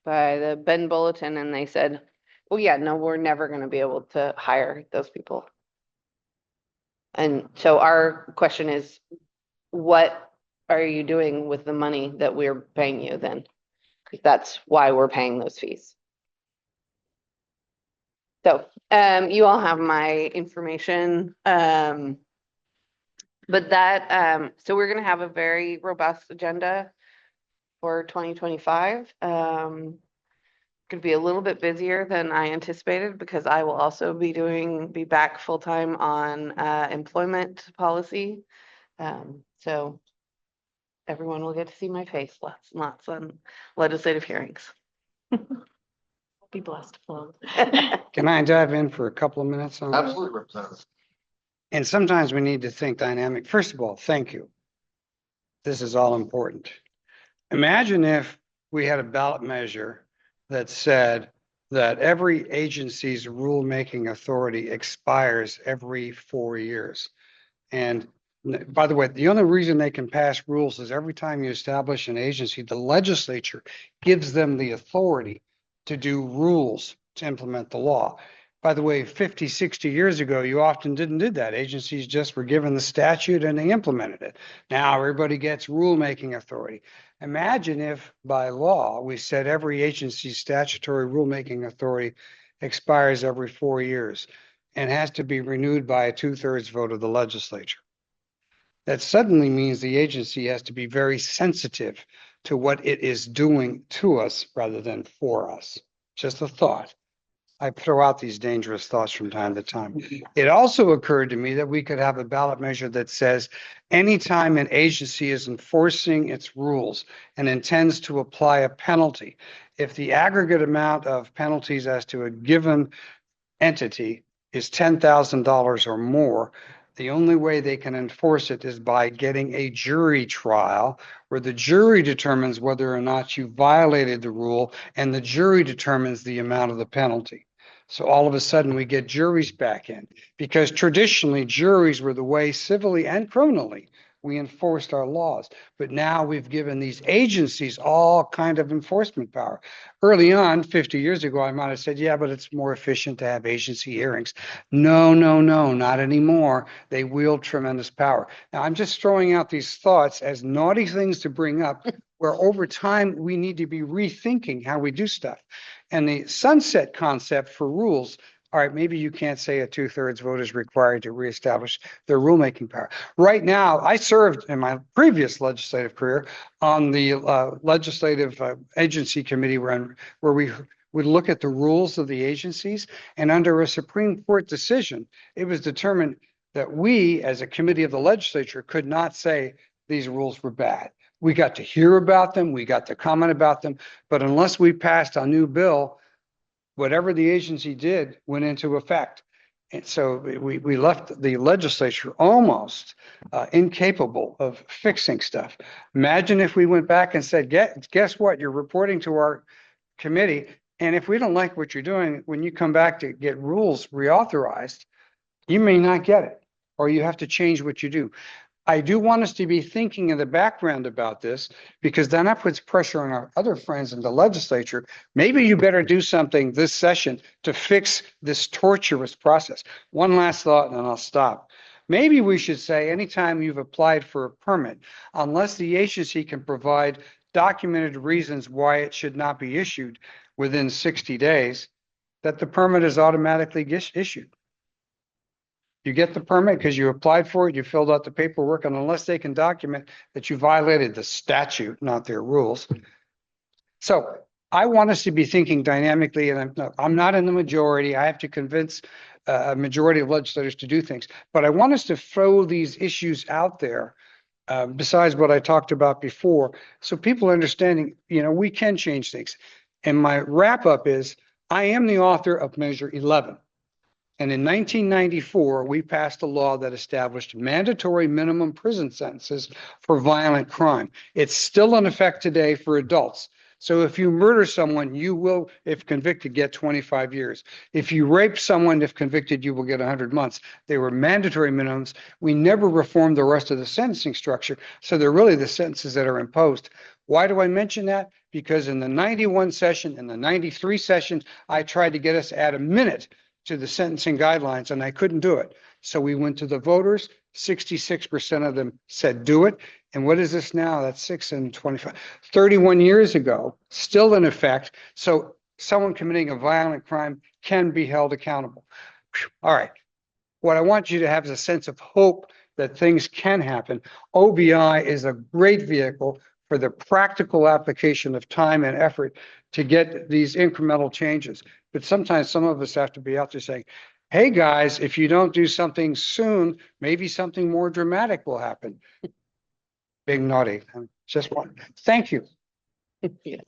the Bend Bulletin, and they said, well, yeah, no, we're never going to be able to hire those people. And so our question is, what are you doing with the money that we're paying you then? Because that's why we're paying those fees. So you all have my information. But that, so we're going to have a very robust agenda for 2025. Could be a little bit busier than I anticipated because I will also be back full time on employment policy. So everyone will get to see my face lots on legislative hearings. Be blessed. Can I dive in for a couple of minutes on this? Absolutely, Representative. And sometimes we need to think dynamic. First of all, thank you. This is all important. Imagine if we had a ballot measure that said that every agency's rulemaking authority expires every 4 years. And by the way, the only reason they can pass rules is every time you establish an agency, the legislature gives them the authority to do rules to implement the law. By the way, 50, 60 years ago, you often didn't do that. Agencies just were given the statute and they implemented it. Now everybody gets rulemaking authority. Imagine if by law, we said every agency's statutory rulemaking authority expires every 4 years and has to be renewed by a 2/3 vote of the legislature. That suddenly means the agency has to be very sensitive to what it is doing to us rather than for us. Just a thought. I throw out these dangerous thoughts from time to time. It also occurred to me that we could have a ballot measure that says anytime an agency is enforcing its rules and intends to apply a penalty, if the aggregate amount of penalties as to a given entity is $10,000 or more, the only way they can enforce it is by getting a jury trial where the jury determines whether or not you violated the rule and the jury determines the amount of the penalty. So all of a sudden we get juries back in because traditionally juries were the way civilly and criminally we enforced our laws. But now we've given these agencies all kind of enforcement power. Early on, 50 years ago, I might have said, yeah, but it's more efficient to have agency hearings. No, not anymore. They wield tremendous power. Now, I'm just throwing out these thoughts as naughty things to bring up where over time we need to be rethinking how we do stuff. And the sunset concept for rules, all right, maybe you can't say a 2/3 vote is required to reestablish their rulemaking power. Right now, I served in my previous legislative career on the legislative agency committee where we would look at the rules of the agencies. And under a Supreme Court decision, it was determined that we, as a committee of the legislature, could not say these rules were bad. We got to hear about them, we got to comment about them, but unless we passed a new bill, whatever the agency did went into effect. And so we left the legislature almost incapable of fixing stuff. Imagine if we went back and said, guess what? You're reporting to our committee. And if we don't like what you're doing, when you come back to get rules reauthorized, you may not get it, or you have to change what you do. I do want us to be thinking in the background about this, because then that puts pressure on our other friends in the legislature. Maybe you better do something this session to fix this torturous process. One last thought and then I'll stop. Maybe we should say anytime you've applied for a permit, unless the agency can provide documented reasons why it should not be issued within 60 days, that the permit is automatically issued. You get the permit because you applied for it, you filled out the paperwork, and unless they can document that you violated the statute, not their rules. So I want us to be thinking dynamically, and I'm not in the majority. I have to convince a majority of legislators to do things, but I want us to throw these issues out there. Besides what I talked about before, so people are understanding, we can change things. And my wrap up is, I am the author of Measure 11. And in 1994, we passed a law that established mandatory minimum prison sentences for violent crime. It's still in effect today for adults. So if you murder someone, you will, if convicted, get 25 years. If you rape someone, if convicted, you will get 100 months. They were mandatory minimums. We never reformed the rest of the sentencing structure. So they're really the sentences that are imposed. Why do I mention that? Because in the 91 session and the 93 session, I tried to get us to add a minute to the sentencing guidelines, and I couldn't do it. So we went to the voters. 66% of them said do it. And what is this now? That's 6 and 25, 31 years ago, still in effect. So someone committing a violent crime can be held accountable. All right. What I want you to have is a sense of hope that things can happen. OBI is a great vehicle for the practical application of time and effort to get these incremental changes. But sometimes some of us have to be out there saying, hey guys, if you don't do something soon, maybe something more dramatic will happen. Big naughty. Just one. Thank you. Yeah.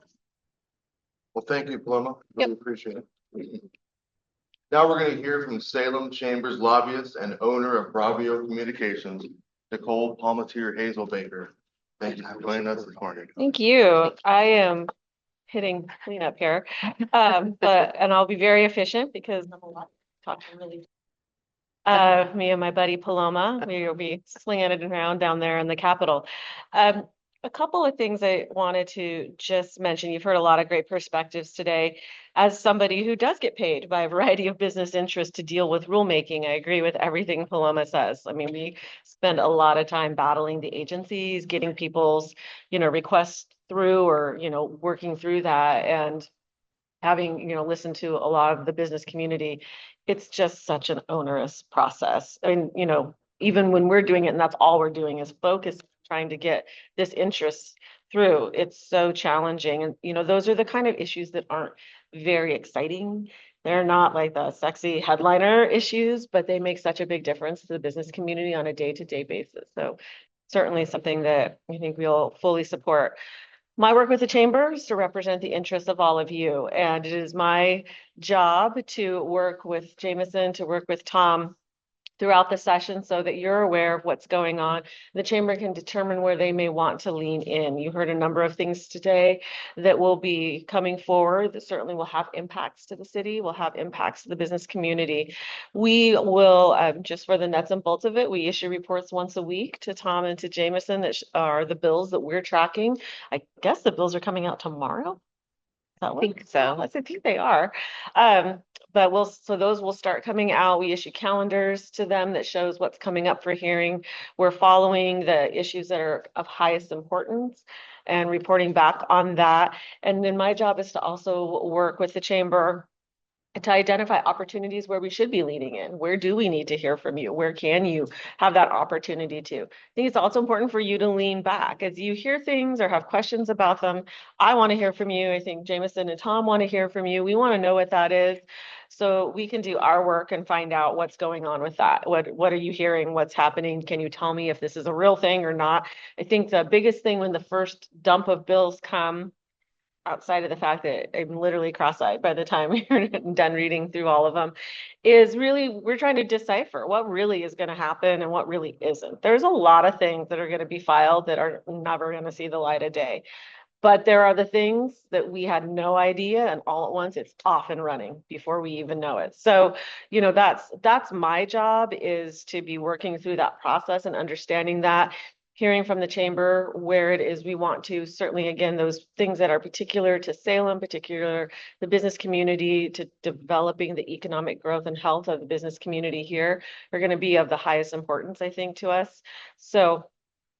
Well, thank you, Paloma. Really appreciate it. Now we're going to hear from Salem Chamber's lobbyist and owner of Bravio Communications, Nicole Palmatier Hazelbaker. Thank you for joining us this morning. Thank you. I am hitting cleanup here, and I'll be very efficient because I'm a lot talking really. Me and my buddy Paloma, we will be slinging it around down there in the Capitol. A couple of things I wanted to just mention. You've heard a lot of great perspectives today. As somebody who does get paid by a variety of business interests to deal with rulemaking, I agree with everything Paloma says. I mean, we spend a lot of time battling the agencies, getting people's, requests through or, working through that, and having, listened to a lot of the business community. It's just such an onerous process. And, even when we're doing it, and that's all we're doing is focus trying to get this interest through. It's so challenging. And, those are the kind of issues that aren't very exciting. They're not like the sexy headliner issues, but they make such a big difference to the business community on a day-to-day basis. So certainly something that we think we'll fully support. My work with the chamber is to represent the interests of all of you. And it is my job to work with Jameson, to work with Tom throughout the session so that you're aware of what's going on. The chamber can determine where they may want to lean in. You heard a number of things today that will be coming forward that certainly will have impacts to the city, will have impacts to the business community. We will, just for the nuts and bolts of it, we issue reports once a week to Tom and to Jameson that are the bills that we're tracking. I guess the bills are coming out tomorrow. I think so. I think they are. But those will start coming out. We issue calendars to them that shows what's coming up for hearing. We're following the issues that are of highest importance and reporting back on that. And then my job is to also work with the chamber to identify opportunities where we should be leaning in. Where do we need to hear from you? Where can you have that opportunity to? I think it's also important for you to lean back as you hear things or have questions about them. I want to hear from you. I think Jameson and Tom want to hear from you. We want to know what that is so we can do our work and find out what's going on with that. What are you hearing? What's happening? Can you tell me if this is a real thing or not? I think the biggest thing when the first dump of bills come, outside of the fact that I'm literally cross-eyed by the time we're done reading through all of them, is really we're trying to decipher what really is going to happen and what really isn't. There's a lot of things that are going to be filed that are never going to see the light of day. But there are the things that we had no idea, and all at once it's off and running before we even know it. So, you know, that's my job, is to be working through that process and understanding that, hearing from the chamber where it is we want to, certainly, again, those things that are particular to Salem, particular the business community, to developing the economic growth and health of the business community here, are going to be of the highest importance, I think, to us. So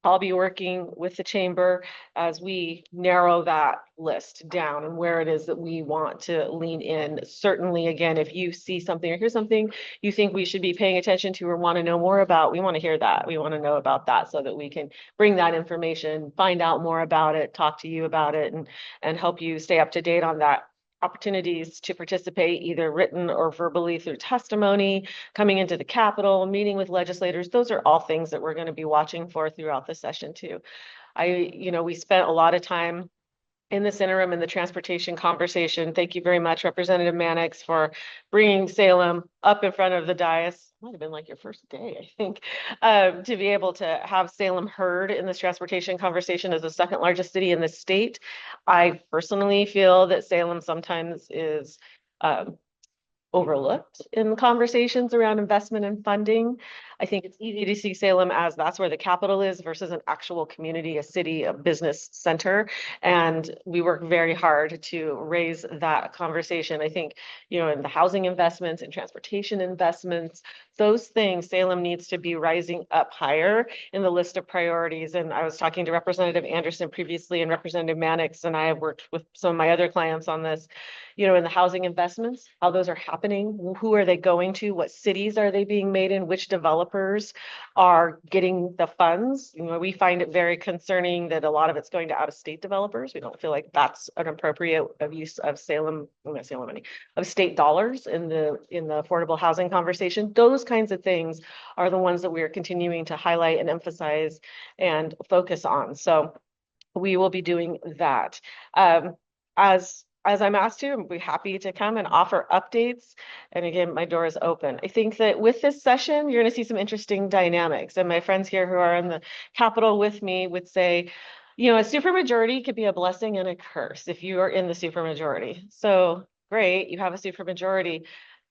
I'll be working with the chamber as we narrow that list down and where it is that we want to lean in. Certainly, again, if you see something or hear something you think we should be paying attention to or want to know more about, we want to hear that. We want to know about that so that we can bring that information, find out more about it, talk to you about it, and help you stay up to date on that. Opportunities to participate, either written or verbally, through testimony, coming into the Capitol, meeting with legislators. Those are all things that we're going to be watching for throughout the session too. We spent a lot of time in this interim in the transportation conversation. Thank you very much, Representative Mannix, for bringing Salem up in front of the dais. Might have been like your first day, I think, to be able to have Salem heard in this transportation conversation as the second largest city in the state. I personally feel that Salem sometimes is overlooked in conversations around investment and funding. I think it's easy to see Salem as that's where the capital is versus an actual community, a city, a business center. And we work very hard to raise that conversation. I think, in the housing investments and transportation investments, those things, Salem needs to be rising up higher in the list of priorities. And I was talking to Representative Anderson previously, and Representative Mannix and I have worked with some of my other clients on this, in the housing investments, how those are happening, who are they going to, what cities are they being made in, which developers are getting the funds. We find it very concerning that a lot of it's going to out-of-state developers. We don't feel like that's an appropriate use of of state dollars in the affordable housing conversation. Those kinds of things are the ones that we are continuing to highlight and emphasize and focus on. So we will be doing that. As I'm asked to, I'd be happy to come and offer updates. And again, my door is open. I think that with this session, you're going to see some interesting dynamics. And my friends here who are in the Capitol with me would say, a supermajority could be a blessing and a curse if you are in the supermajority. So great, you have a supermajority.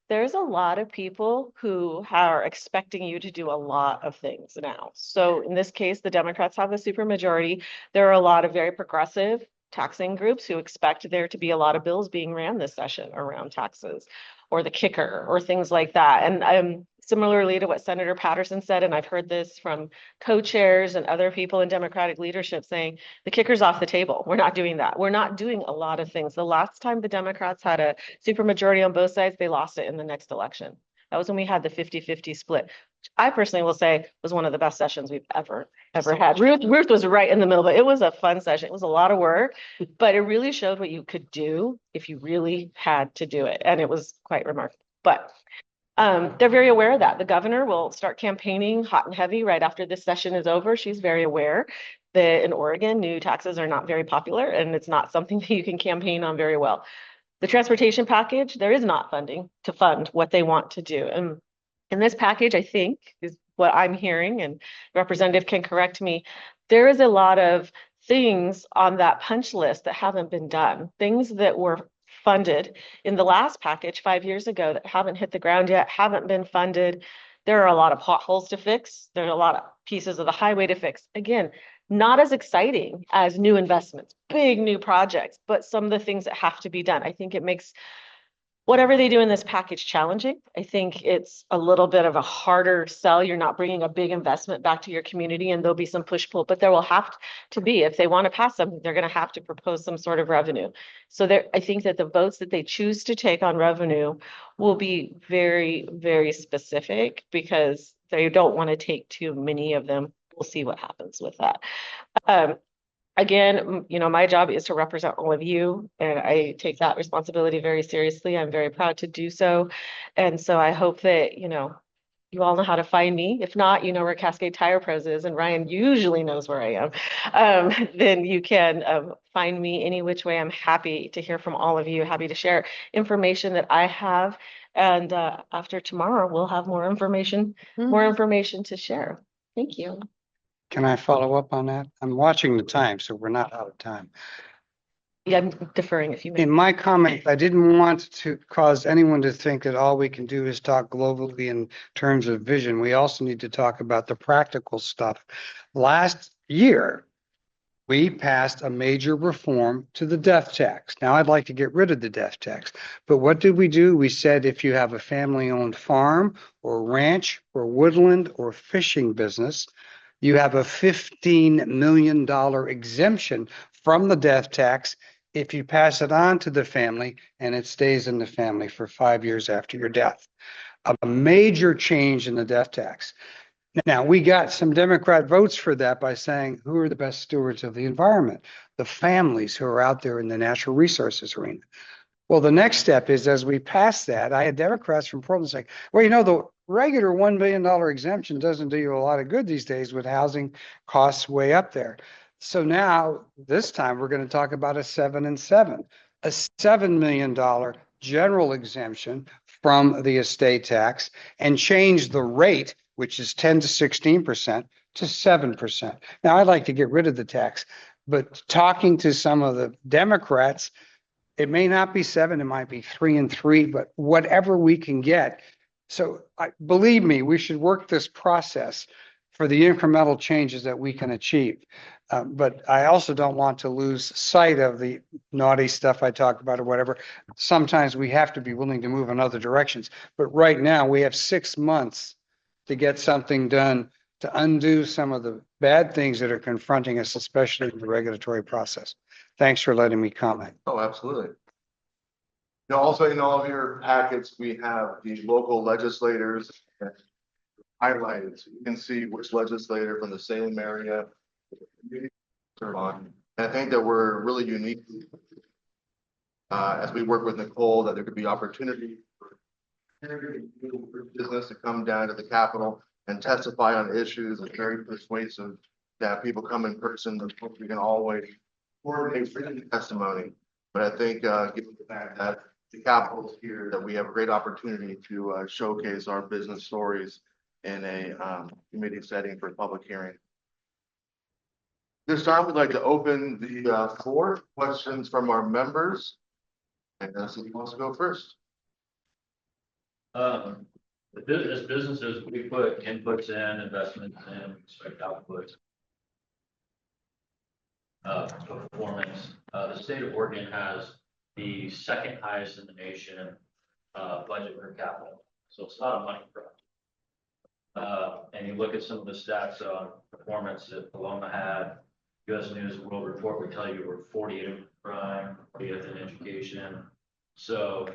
There's a lot of people who are expecting you to do a lot of things now. So in this case, the Democrats have a supermajority. There are a lot of very progressive taxing groups who expect there to be a lot of bills being ran this session around taxes or the kicker or things like that. And similarly to what Senator Patterson said, and I've heard this from co-chairs and other people in Democratic leadership saying, the kicker's off the table. We're not doing that. We're not doing a lot of things. The last time the Democrats had a supermajority on both sides, they lost it in the next election. That was when we had the 50-50 split, which I personally will say was one of the best sessions we've ever had. Ruth was right in the middle, but it was a fun session. It was a lot of work, but it really showed what you could do if you really had to do it. And it was quite remarkable. But they're very aware of that. The governor will start campaigning hot and heavy right after this session is over. She's very aware that in Oregon, new taxes are not very popular, and it's not something that you can campaign on very well. The transportation package, there is not funding to fund what they want to do. And in this package, I think, is what I'm hearing, and representative can correct me, there is a lot of things on that punch list that haven't been done, things that were funded in the last package 5 years ago that haven't hit the ground yet, haven't been funded. There are a lot of potholes to fix. There's a lot of pieces of the highway to fix. Again, not as exciting as new investments, big new projects, but some of the things that have to be done. I think it makes whatever they do in this package challenging. I think it's a little bit of a harder sell. You're not bringing a big investment back to your community, and there'll be some push pull, but there will have to be, if they want to pass something, they're going to have to propose some sort of revenue. So I think that the votes that they choose to take on revenue will be very, very specific because they don't want to take too many of them. We'll see what happens with that. Again, my job is to represent all of you, and I take that responsibility very seriously. I'm very proud to do so. And so I hope that, you all know how to find me. If not, you know where Cascade Tire Pros is, and Ryan usually knows where I am. Then you can find me any which way. I'm happy to hear from all of you, happy to share information that I have. And after tomorrow, we'll have more information to share. Thank you. Can I follow up on that? I'm watching the time, so we're not out of time. Yeah, I'm deferring if you may. In my comments, I didn't want to cause anyone to think that all we can do is talk globally in terms of vision. We also need to talk about the practical stuff. Last year, we passed a major reform to the death tax. Now, I'd like to get rid of the death tax, but what did we do? We said if you have a family-owned farm or ranch or woodland or fishing business, you have a $15 million exemption from the death tax if you pass it on to the family and it stays in the family for 5 years after your death. A major change in the death tax. Now, we got some Democrat votes for that by saying, who are the best stewards of the environment? The families who are out there in the natural resources arena. Well, the next step is as we pass that, I had Democrats from Portland saying, well, you know, the regular $1 billion exemption doesn't do you a lot of good these days with housing costs way up there. So now, this time, we're going to talk about a 7 and 7, a $7 million general exemption from the estate tax and change the rate, which is 10 to 16% to 7%. Now, I'd like to get rid of the tax, but talking to some of the Democrats, it may not be 7, it might be 3 and 3, but whatever we can get. So believe me, we should work this process for the incremental changes that we can achieve. But I also don't want to lose sight of the naughty stuff I talk about or whatever. Sometimes we have to be willing to move in other directions. But right now we have 6 months to get something done to undo some of the bad things that are confronting us, especially in the regulatory process. Thanks for letting me comment. Oh, absolutely. Now, also in all of your packets, we have the local legislators highlighted. So you can see which legislator from the Salem area serve on. And I think that we're really unique as we work with Nicole, that there could be opportunity for business to come down to the Capitol and testify on issues. It's very persuasive to have people come in person. We can always coordinate written testimony. But I think given the fact that the Capitol is here, that we have a great opportunity to showcase our business stories in a committee setting for public hearing. This time, we'd like to open the floor, questions from our members. And so who wants to go first? As businesses, we put inputs in, investments in, we expect outputs. Performance. The state of Oregon has the second highest in the nation budget per capita, so it's not a money problem. And you look at some of the stats on performance that Paloma had. U.S. News World Report would tell you we're 40th in crime, 40th in education. So,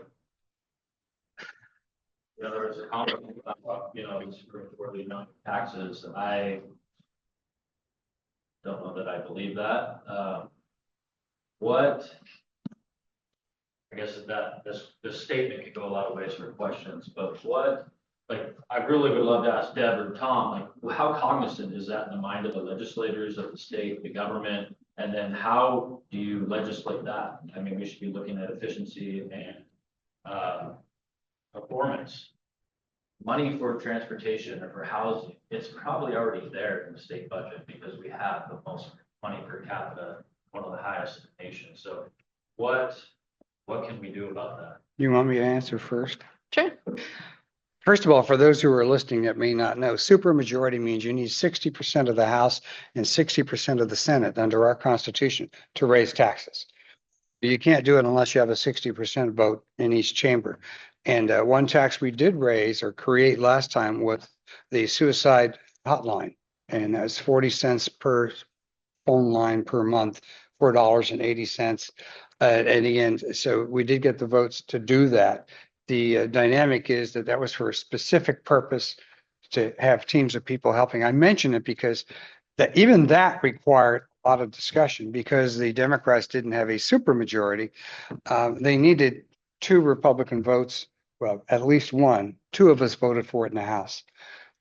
you know, there was a comment about, you know, for the amount of taxes. I don't know that I believe that. I guess that this statement could go a lot of ways for questions, but what, like, I really would love to ask Deb or Tom, like, how cognizant is that in the mind of the legislators of the state, the government, and then how do you legislate that? I mean, we should be looking at efficiency and performance. Money for transportation or for housing, it's probably already there in the state budget because we have the most money per capita, one of the highest in the nation. So what can we do about that? You want me to answer first? Sure. First of all, for those who are listening that may not know, supermajority means you need 60% of the House and 60% of the Senate under our Constitution to raise taxes. You can't do it unless you have a 60% vote in each chamber. And one tax we did raise or create last time was the suicide hotline. And that's 40 cents per phone line per month, $4.80 at the end. So we did get the votes to do that. The dynamic is that was for a specific purpose to have teams of people helping. I mention it because even that required a lot of discussion because the Democrats didn't have a supermajority. They needed 2 Republican votes. Well, at least 1. 2 of us voted for it in the House.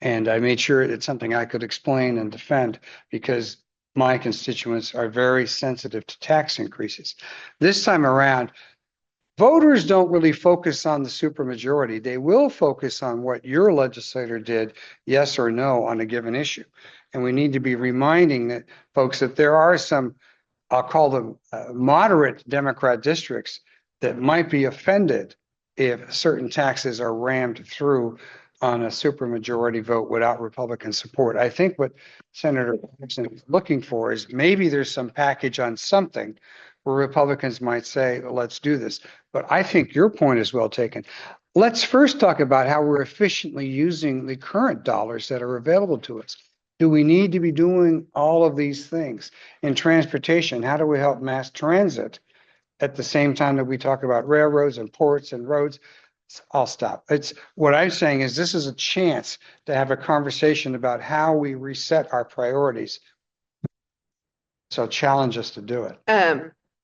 And I made sure it's something I could explain and defend because my constituents are very sensitive to tax increases. This time around, voters don't really focus on the supermajority. They will focus on what your legislator did, yes or no, on a given issue. And we need to be reminding that folks that there are some I'll call them moderate Democrat districts that might be offended if certain taxes are rammed through on a supermajority vote without Republican support. I think what Senator Patterson is looking for is maybe there's some package on something where Republicans might say, let's do this. But I think your point is well taken. Let's first talk about how we're efficiently using the current dollars that are available to us. Do we need to be doing all of these things? In transportation, how do we help mass transit at the same time that we talk about railroads and ports and roads? I'll stop. It's what I'm saying is this is a chance to have a conversation about how we reset our priorities. So challenge us to do it.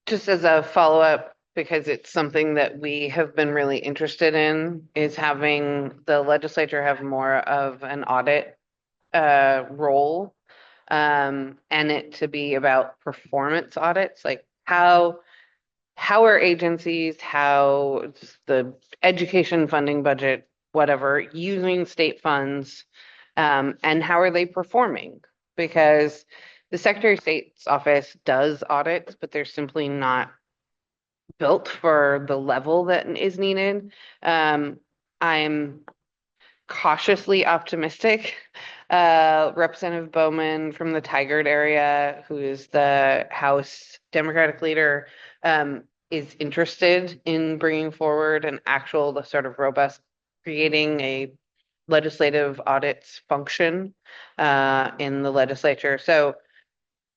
Just as a follow-up, because it's something that we have been really interested in, is having the legislature have more of an audit role, and it to be about performance audits, like how are agencies, how the education funding budget, whatever, using state funds, and how are they performing? Because the Secretary of State's office does audits, but they're simply not built for the level that is needed. I'm cautiously optimistic. Representative Bowman from the Tigard area, who is the House Democratic leader, is interested in bringing forward an actual sort of robust, creating a legislative audits function in the legislature. So,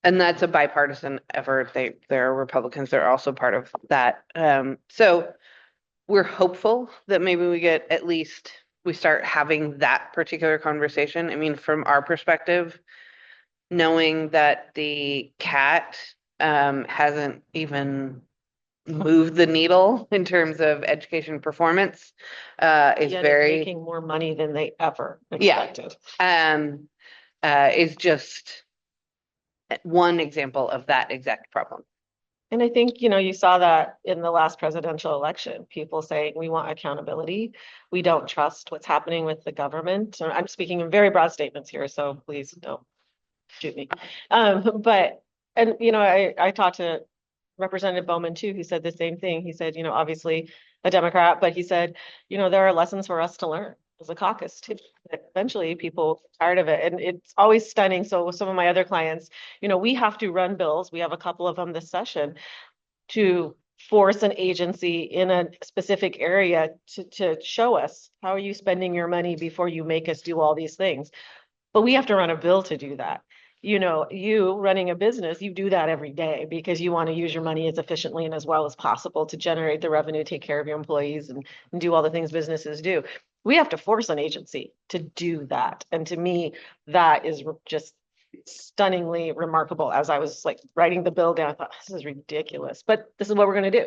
and that's a bipartisan effort. There are Republicans that are also part of that. So we're hopeful that maybe we start having that particular conversation. I mean, from our perspective, knowing that the CAT hasn't even moved the needle in terms of education performance is Yet it's very making more money than they ever expected. is just one example of that exact problem. And I think, you saw that in the last presidential election, people saying we want accountability. We don't trust what's happening with the government. So I'm speaking in very broad statements here, so please don't shoot me. I talked to Representative Bowman too, who said the same thing. He said, obviously a Democrat, but he said, there are lessons for us to learn as a caucus too. Eventually people are tired of it. And it's always stunning. So with some of my other clients, we have to run bills. We have a couple of them this session to force an agency in a specific area to show us how are you spending your money before you make us do all these things. But we have to run a bill to do that. You running a business, you do that every day because you want to use your money as efficiently and as well as possible to generate the revenue, take care of your employees and do all the things businesses do. We have to force an agency to do that. And to me, that is just stunningly remarkable. As I was like writing the bill down, I thought, this is ridiculous, but this is what we're going to do.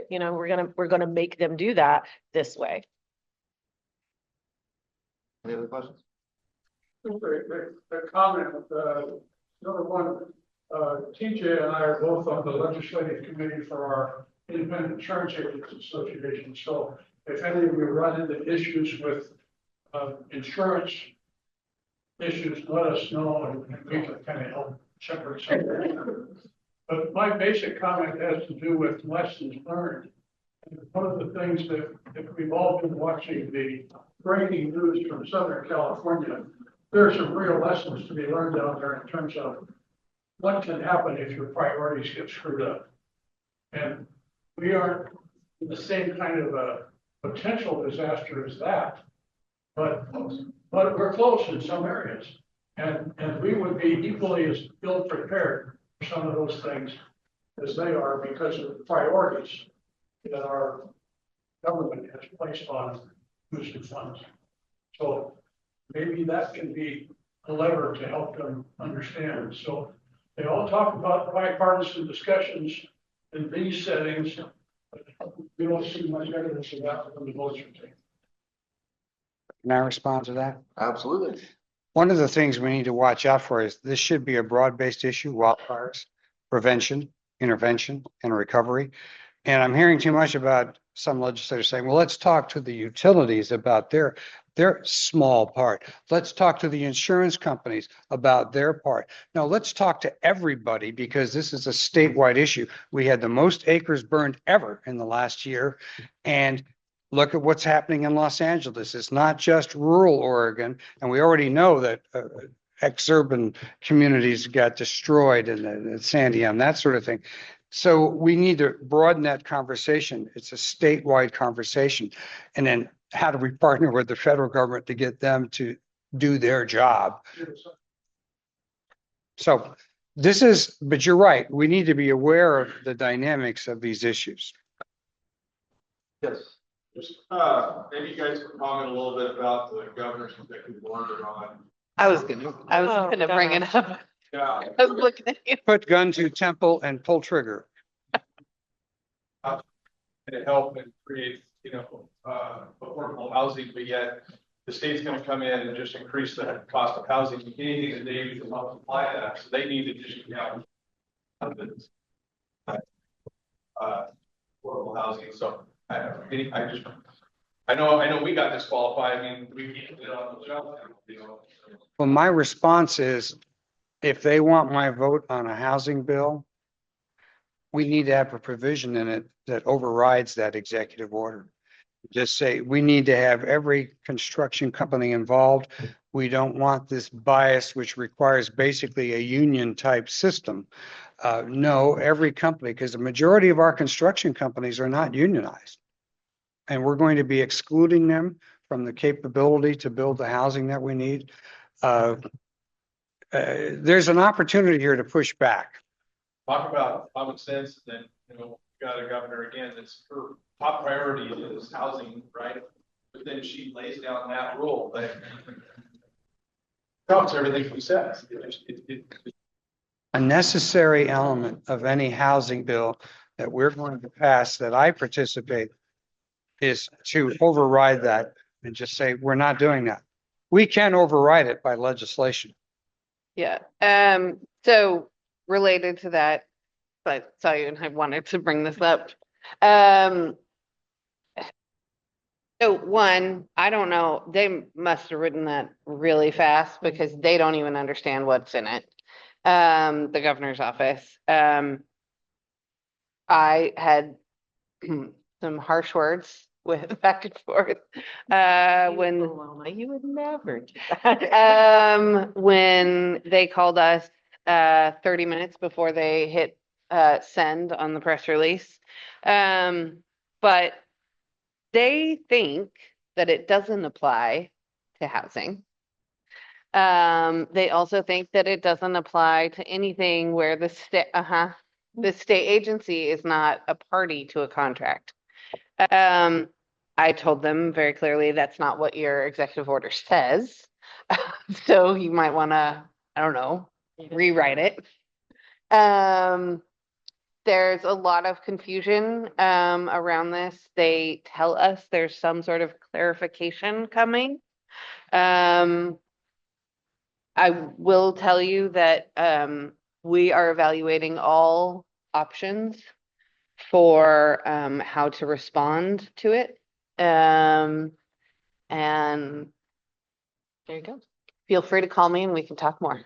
We're going to make them do that this way. Any other questions? A comment, number one, TJ and I are both on the legislative committee for our Independent Insurance Agents Association. So if any of you run into issues with insurance issues, let us know and we can kind of help shepherd something. But my basic comment has to do with lessons learned. And one of the things that we've all been watching, the breaking news from Southern California, there are some real lessons to be learned out there in terms of what can happen if your priorities get screwed up. And we aren't in the same kind of a potential disaster as that, but we're close in some areas. And we would be equally as ill prepared for some of those things as they are because of the priorities that our government has placed on using funds. So maybe that can be a lever to help them understand. So they all talk about bipartisan discussions in these settings, but we don't see much evidence of that when the votes are taken. Can I respond to that? Absolutely. One of the things we need to watch out for is this should be a broad-based issue, wildfires, prevention, intervention, and recovery. And I'm hearing too much about some legislators saying, well, let's talk to the utilities about They're a small part. Let's talk to the insurance companies about their part. No, let's talk to everybody because this is a statewide issue. We had the most acres burned ever in the last year. And look at what's happening in Los Angeles. It's not just rural Oregon. And we already know that exurban communities got destroyed and Sandy and that sort of thing. So we need to broaden that conversation. It's a statewide conversation. And then how do we partner with the federal government to get them to do their job? So this is, but you're right. We need to be aware of the dynamics of these issues. Yes. Just, maybe you guys can comment a little bit about the governor's executive order on. I was gonna bring it up. Yeah. I was looking at you. Put gun to temple and pull trigger. To help and create, affordable housing, but yet the state's gonna come in and just increase the cost of housing. Anything that they do to help supply that, so they need to just have affordable housing, so I know we got disqualified, I mean, we can't get on the job, Well, my response is, if they want my vote on a housing bill, we need to have a provision in it that overrides that executive order. Just say, we need to have every construction company involved. We don't want this bias, which requires basically a union type system. No, every company, because the majority of our construction companies are not unionized. And we're going to be excluding them from the capability to build the housing that we need. There's an opportunity here to push back. talk about common sense, and then, we got a governor again, that's her top priority is housing, right? But then she lays down that rule that trumps everything she says. A necessary element of any housing bill that we're going to pass that I participate is to override that and just say, we're not doing that. We can override it by legislation. Yeah, so related to that, but sorry, and I wanted to bring this up. So one, I don't know, they must have written that really fast because they don't even understand what's in it. The governor's office. I had some harsh words with back and forth. When You would never do that. when they called us 30 minutes before they hit send on the press release. But they think that it doesn't apply to housing. They also think that it doesn't apply to anything where the state agency is not a party to a contract. I told them very clearly that's not what your executive order says. So you might want to, I don't know, rewrite it. There's a lot of confusion around this. They tell us there's some sort of clarification coming. I will tell you that we are evaluating all options for how to respond to it. And there you go. Feel free to call me and we can talk more.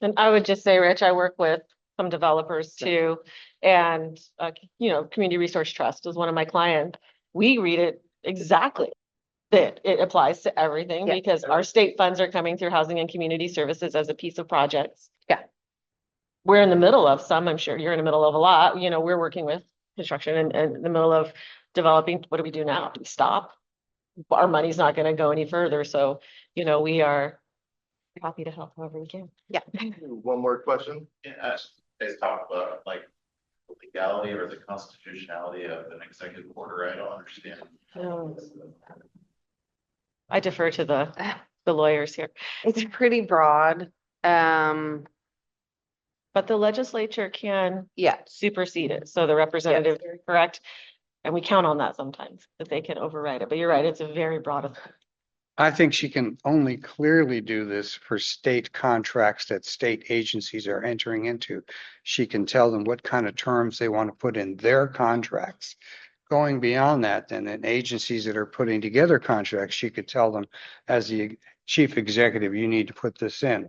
And I would just say, Rich, I work with some developers too. And, Community Resource Trust is one of my clients. We read it exactly. That it applies to everything Yeah. because our state funds are coming through housing and community services as a piece of projects. Yeah. We're in the middle of some, I'm sure you're in the middle of a lot, we're working with construction and in the middle of developing. What do we do now? Do we stop? Our money's not going to go any further. So, we are happy to help however we can. Yeah. One more question. They talk about like the legality or the constitutionality of an executive order. I don't understand. I defer to the lawyers here. It's pretty broad. But the legislature can Yeah. supersede it. So the representative, correct? And we count on that sometimes, that they can override it. But you're right, it's a very broad. I think she can only clearly do this for state contracts that state agencies are entering into. She can tell them what kind of terms they want to put in their contracts. going beyond that, then in agencies that are putting together contracts, she could tell them as the chief executive, you need to put this in.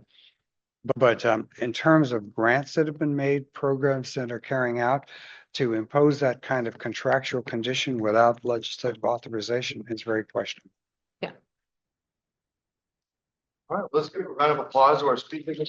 But in terms of grants that have been made, programs that are carrying out, to impose that kind of contractual condition without legislative authorization is very questionable. All right, let's give a round of applause to our speakers.